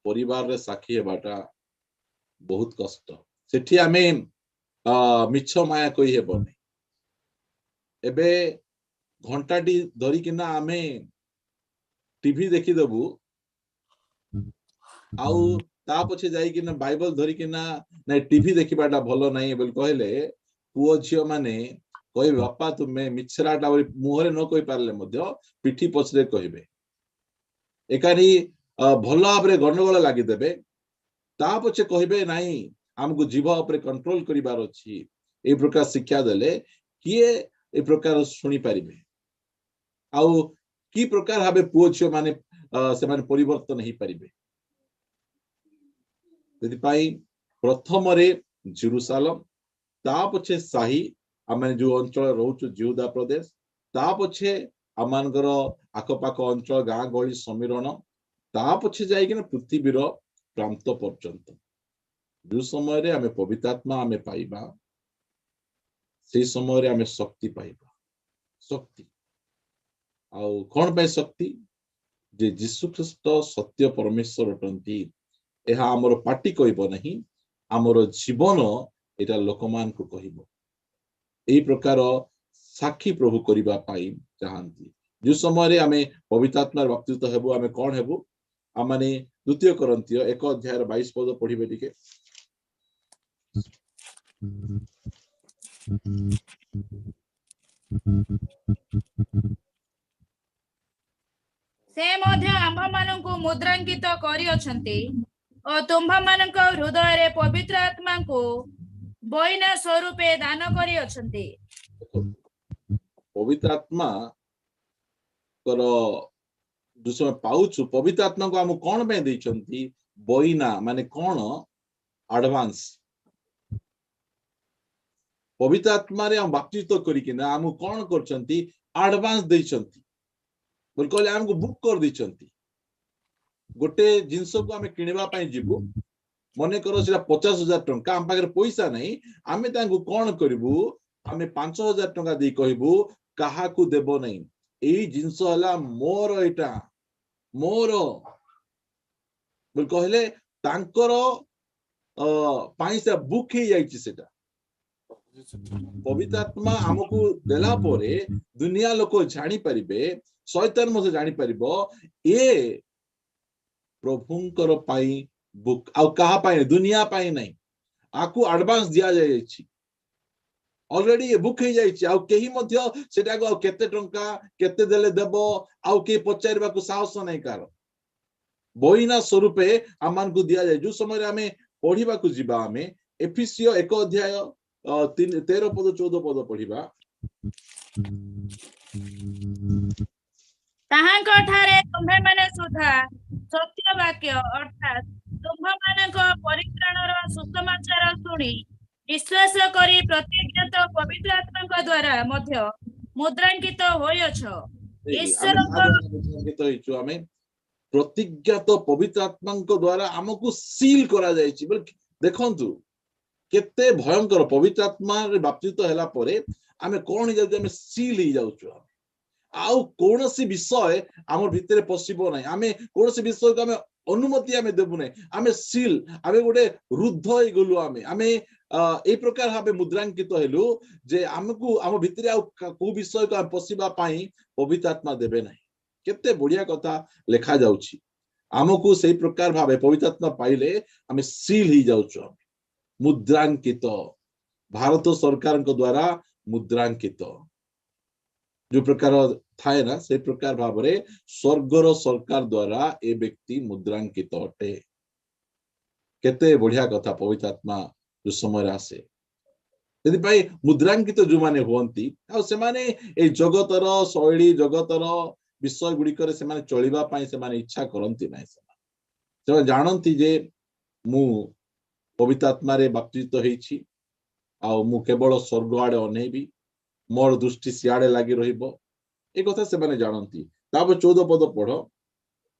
परिवार रे साक्षी हेबाटा बहुत कष्ट सेठी आमे मिछ माया कहि हेबो नै एबे घंटाटी धरि किना आमे टीवी देखि देबु आउ ता पछे जाई किना बाइबल धरि किना नै टीवी देखिबाटा भलो नै बोल कहले पुओ झियो माने कहि बापा तुमे मिछराटा मुहरे न कहि पारले मध्य पिठी पछरे कहिबे एकानी भल भाव गंडगोल लगिदेवे ता पछे कहबे नहीं हमको जीव उपरे कंट्रोल करिवार अछि ए प्रकार शिक्षा देले किए ए प्रकार सुनी पारिबे आउ की प्रकार भाबे पुओ छियो माने से माने परिवर्तन ही परिबे यदि पाई प्रथम रे जेरूशलेम ता पछे साही आमे जो अंचल रहउछु जिहुदा प्रदेश ता पछे आमानकर आखपाख अंचल गाँ गहली समीरण ता पछे जाई कि पृथ्वीर प्रांत पर्यंत जो समय रे आमे पवित्र आत्मा आमे पाइबा से समय रे आमे शक्ति पाइबा शक्ति आउ कोन पे शक्ति जे यीशु ख्रीष्ट सत्य परमेश्वर अटंती एहा हमर पाटी कहबो नहीं हमर जीवन एटा लोकमान को कहबो एई प्रकार साक्षी प्रभु करिबा पाई चाहंती जो समय रे आमे पवित्र आत्मार बपतिस्म हेबो आमे कोन हेबो आमाने द्वितीय कोरिन्थियो 1 अध्याय 22 पद पढिबे टिके से मध्य आम्भ माननकु मुद्रांकित करि अछंती और तुम्भ माननक हृदय रे पवित्र आत्मा को बयना स्वरूपे दान करि अछंती पवित्र आत्मा कर जो समय पाउछु पवित्र आत्मा को हम कोन पे दैछंती बयना माने कोन एडवांस पवित्र आत्मा रे हम बपतिस्म करी कि ना हम कोन करछंती एडवांस दैछंती बोल कहले हमको बुक कर दैछंती गोटे जिंस को हमें किनिबा पई जिबु मने करो सेटा 50,000 टंका हम पाकर पैसा नहीं आमे तांको कोन करबु हमें 5,000 टंका दे कहबु काहा को देबो नहीं एई जिंस हला मोर एटा मोर बोल कहले तांकर पैसा बुक हे जाईची सेटा पवित्र आत्मा हमको देला परे दुनिया लोक जानी परिबे शैतान मसे जानी परिबो ए प्रभुंकर पाई बुक आउ कहा पाई दुनिया पाई नहीं आकु एडवांस दिया जायछि ऑलरेडी ये बुक हे जायछि आउ केही मध्य सेटा को केते टंका केते देले देबो आउ के पचारबा को साहस नहीं कार बोइना स्वरूपे आमान को दिया जाय जो समय रे हमें पढिबा को जिबा हमें एफिसियो 1 अध्याय 13 पद 14 पद पढिबा ताहांक ठारे तुम्हे माने सुधा सत्य वाक्य अर्थात तुम्ह मानक परित्राणर सुसमाचार सुनी विश्वास करी प्रतिज्ञात पवित्र आत्मा द्वारा मध्य मुद्रांकित होयछ ईश्वर हमें प्रतिज्ञात पवित्र आत्मा द्वारा हमको सील करा जायछि बोल देखंतु केते भयंकर पवित्र आत्मा रे बपतिस्म हैला परे हमें कोन जल्दी हमें सील ही जाउछु आउ कोनोसी विषय हमर भितरे पसिबो नै हमें कोनोसी विषय को हमें अनुमति हमें देबु नै हमें सील हमें गोटे रुद्ध होई गलु हमें ए प्रकार भाबे मुद्रांकित हेलु जे हमकु हम भितरे आ को विषय को हम पसिबा पाई पवित्र आत्मा देबे नै केते बढ़िया कथा लिखा जाउछि हमकु सेही प्रकार भाबे पवित्र आत्मा पाइले हमें सील ही जाउछु मुद्रांकित भारत सरकार को द्वारा मुद्रांकित जो प्रकार थाए ना से प्रकार भाव रे स्वर्गर सरकार द्वारा ए व्यक्ति मुद्रांकित अटे केते बढ़िया कथा पवित्र आत्मा जो समय आसे यदि पाई मुद्रांकित जो माने होंती आ से माने ए जगतर शैली जगतर विषय गुडी करे से माने चलिबा पाई से माने इच्छा करंती नै से जानंती जे मु पवित्र आत्मा रे बपतिस्म हेछि आ मु केवल स्वर्ग आडे अनेबी मोर दृष्टि सियाड़े लागि रहिबो ए कथा से माने जानंती ताब 14 पद पढो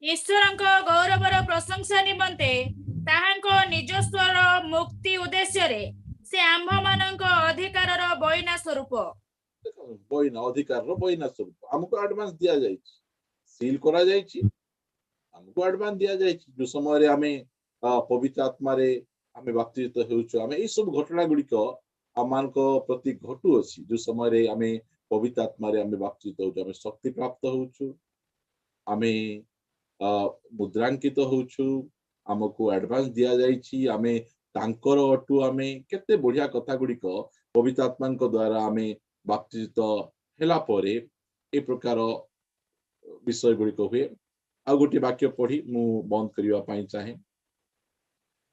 ईश्वरक गौरवर प्रशंसा निमंते ताहांक निजस्वर मुक्ति उद्देश्य रे से आम्भ मानक अधिकारर बयना स्वरूप बयना अधिकारर बयना स्वरूप हमको एडवांस दिया जायछि सील करा जायछि हमको एडवांस दिया जायछि जो समय रे हमें पवित्र आत्मा रे हमें बपतिस्म हेउछु हमें ए सब घटना गुडी को आमान को प्रति घटू अछि जो समय रे हमें पवित्र आत्मा रे हमें बपतिस्म होछु हमें शक्ति प्राप्त होछु हमें मुद्रांकित होछु हमको एडवांस दिया जायछि हमें तांकर अटू हमें केते बढ़िया कथा गुडी को पवित्र आत्मा को द्वारा हमें बपतिस्म हेला परे ए प्रकार विषय गुडी को हुए आ गोटी वाक्य पढ़ी मु बंद करिवा पई चाहे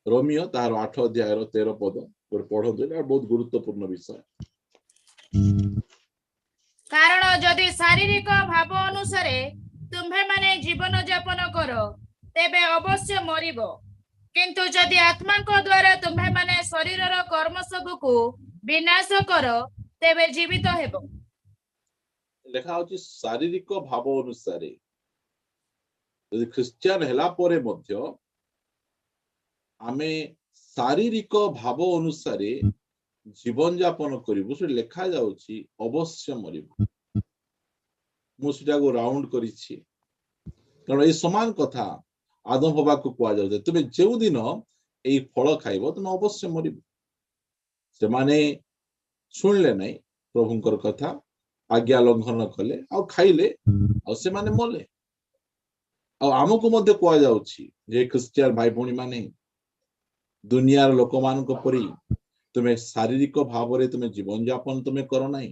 रोमियो तार 8 अध्याय 13 पद पढ़ो बहुत गुरुत्वपूर्ण विषय कारण जदि शारीरिक भाव अनुसार तुम्हें माने जीवन यापन कर तेबे अवश्य मरिब किंतु जदि आत्मा को द्वारा तुम्हें माने शरीरर कर्म सब को विनाश कर तेबे जीवित हेबो। ଲେଖା ହଉଛି ଶାରୀରିକ ଭାବ ଅନୁସାରେ ଯଦି ଖ୍ରୀଷ୍ଟିଆନ ହେଲା ପରେ ମଧ୍ୟ ଆମେ ଶାରୀରିକ ଭାବ ଅନୁସାରେ ଜୀବନ ଯାପନ କରିବୁ ସେ ଲେଖା ଯାଉଛି ଅବଶ୍ୟ ମରିବୁ। ମୁଁ ସେଟାକୁ ରାଉଣ୍ଡ କରିଛି କାରଣ ଏଇ ସମାନ କଥା ଆଦମ ହବାକୁ କୁହାଯାଉଛି ତୁମେ ଯେଉଁଦିନ ଏଇ ଫଳ ଖାଇବ ତୁମେ ଅବଶ୍ୟ ମରିବ। ସେମାନେ ଶୁଣିଲେ ନାହିଁ ପ୍ରଭୁଙ୍କର କଥା, ଆଜ୍ଞା ଲଙ୍ଘନ କଲେ ଆଉ ଖାଇଲେ ଆଉ ସେମାନେ ମଲେ। ଆଉ ଆମକୁ ମଧ୍ୟ କୁହାଯାଉଛି ଯେ ଖ୍ରୀଷ୍ଟିଆନ ଭାଇ ଭଉଣୀ ମାନେ ଦୁନିଆର ଲୋକମାନଙ୍କ ପରି ତୁମେ ଶାରୀରିକ ଭାବରେ ତୁମେ ଜୀବନ ଯାପନ ତୁମେ କର ନାହିଁ,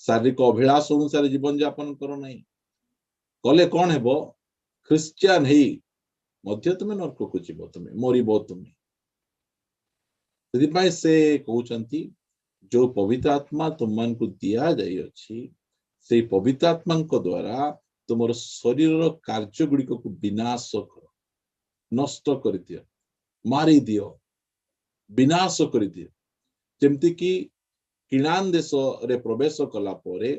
ଶାରୀରିକ ଅଭିଳାଷ ଅନୁସାରେ ଜୀବନ ଯାପନ କର ନାହିଁ। କଲେ କଣ ହେବ? ଖ୍ରୀଷ୍ଟିଆନ ହେଇ ମଧ୍ୟ ତୁମେ ନରକକୁ ଯିବ, ତୁମେ ମରିବ ତୁମେ। ସେଥିପାଇଁ ସେ କହୁଛନ୍ତି ଯୋଉ ପବିତ୍ର ଆତ୍ମା ତୁମମାନଙ୍କୁ ଦିଆଯାଇଅଛି ସେଇ ପବିତ୍ର ଆତ୍ମାଙ୍କ ଦ୍ୱାରା ତୁମର ଶରୀରର କାର୍ଯ୍ୟ ଗୁଡ଼ିକକୁ ବିନାଶ କର, ନଷ୍ଟ କରିଦିଅ, ମାରିଦିଅ, ବିନାଶ କରିଦିଅ। ଯେମିତିକି କିଣାନ ଦେଶରେ ପ୍ରବେଶ କଲା ପରେ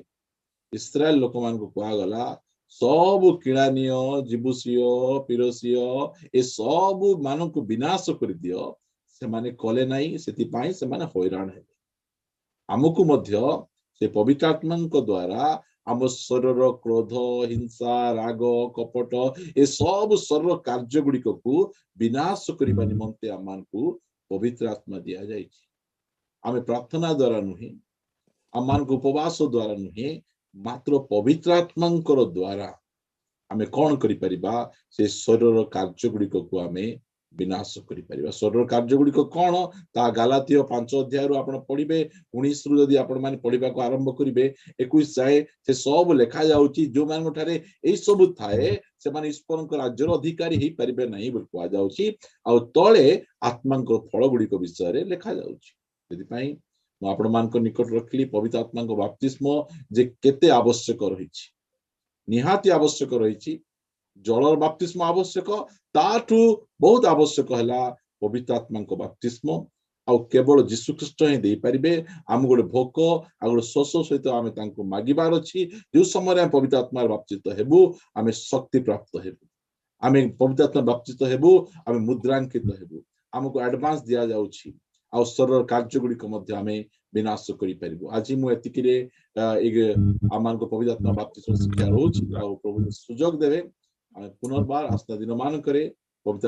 ଇସ୍ରାଏଲ ଲୋକମାନଙ୍କୁ କୁହାଗଲା ସବୁ କିଣାନୀୟ, ଜିବୁସିୟ, ପିରସିୟ ଏ ସବୁ ମାନଙ୍କୁ ବିନାଶ କରିଦିଅ। ସେମାନେ କଲେ ନାହିଁ, ସେଥିପାଇଁ ସେମାନେ ହଇରାଣ ହେଲେ। ଆମକୁ ମଧ୍ୟ ସେ ପବିତ୍ର ଆତ୍ମାଙ୍କ ଦ୍ୱାରା ଆମ ଶରୀରର କ୍ରୋଧ, ହିଂସା, ରାଗ, କପଟ ଏ ସବୁ ଶରୀର କାର୍ଯ୍ୟ ଗୁଡ଼ିକକୁ ବିନାଶ କରିବା ନିମନ୍ତେ ଆମମାନଙ୍କୁ ପବିତ୍ର ଆତ୍ମା ଦିଆଯାଇଛି। ଆମେ ପ୍ରାର୍ଥନା ଦ୍ୱାରା ନୁହେଁ, ଆମମାନଙ୍କୁ ଉପବାସ ଦ୍ୱାରା ନୁହେଁ, ମାତ୍ର ପବିତ୍ର ଆତ୍ମାଙ୍କର ଦ୍ୱାରା ଆମେ କଣ କରିପାରିବା? ସେ ଶରୀରର କାର୍ଯ୍ୟ ଗୁଡ଼ିକକୁ ଆମେ ବିନାଶ କରିପାରିବା। ଶରୀରର କାର୍ଯ୍ୟ ଗୁଡ଼ିକ କଣ? ତା ଗାଲାତୀୟ 5 ଅଧ୍ୟାୟରୁ ଆପଣ ପଢିବେ, 19ରୁ ଯଦି ଆପଣ ମାନେ ପଢିବାକୁ ଆରମ୍ଭ କରିବେ 21 ଯାଏ ସେ ସବୁ ଲେଖା ଯାଉଛି ଯୋଉମାନଙ୍କ ଠାରେ ଏଇ ସବୁ ଥାଏ ସେମାନେ ଈଶ୍ୱରଙ୍କ ରାଜ୍ୟର ଅଧିକାରୀ ହେଇପାରିବେ ନାହିଁ ବୋଲି କୁହାଯାଉଛି। ଆଉ ତଳେ ଆତ୍ମାଙ୍କ ଫଳ ଗୁଡ଼ିକ ବିଷୟରେ ଲେଖା ଯାଉଛି। ସେଥିପାଇଁ ମୁଁ ଆପଣମାନଙ୍କ ନିକଟ ରଖିଲି ପବିତ୍ର ଆତ୍ମାଙ୍କ ବାପ୍ତିସ୍ମ ଯେ କେତେ ଆବଶ୍ୟକ ରହିଛି, ନିହାତି ଆବଶ୍ୟକ ରହିଛି। ଜଳର ବାପ୍ତିସ୍ମ ଆବଶ୍ୟକ, ତାଠୁ ବହୁତ ଆବଶ୍ୟକ ହେଲା ପବିତ୍ର ଆତ୍ମାଙ୍କ ବାପ୍ତିସ୍ମ। ଆଉ କେବଳ ଯୀଶୁ ଖ୍ରୀଷ୍ଟ ହିଁ ଦେଇପାରିବେ। ଆମକୁ ଗୋଟେ ଭୋକ ଆଉ ଗୋଟେ ଶୋଷ ସହିତ ଆମେ ତାଙ୍କୁ ମାଗିବାର ଅଛି। ଯୋଉ ସମୟରେ ଆମେ ପବିତ୍ର ଆତ୍ମାର ବାପ୍ତିତ ହେବୁ ଆମେ ଶକ୍ତି ପ୍ରାପ୍ତ ହେବୁ, ଆମେ ପବିତ୍ର ଆତ୍ମା ବାପ୍ତିତ ହେବୁ, ଆମେ ମୁଦ୍ରାଙ୍କିତ ହେବୁ, ଆମକୁ ଆଡଭାନ୍ସ ଦିଆଯାଉଛି ଆଉ ଶରୀରର କାର୍ଯ୍ୟ ଗୁଡ଼ିକ ମଧ୍ୟ ଆମେ ବିନାଶ କରିପାରିବୁ। ଆଜି ମୁଁ ଏତିକିରେ ଆମମାନଙ୍କ ପବିତ୍ର ଆତ୍ମା ବାପ୍ତିସ୍ମ ଶିକ୍ଷା ରହୁଛି। ଆଉ ପ୍ରଭୁ ସୁଯୋଗ ଦେବେ ଆମେ ପୁନର୍ବାର ଆସ୍ଥା ଦିନ ମାନଙ୍କରେ ପବିତ୍ର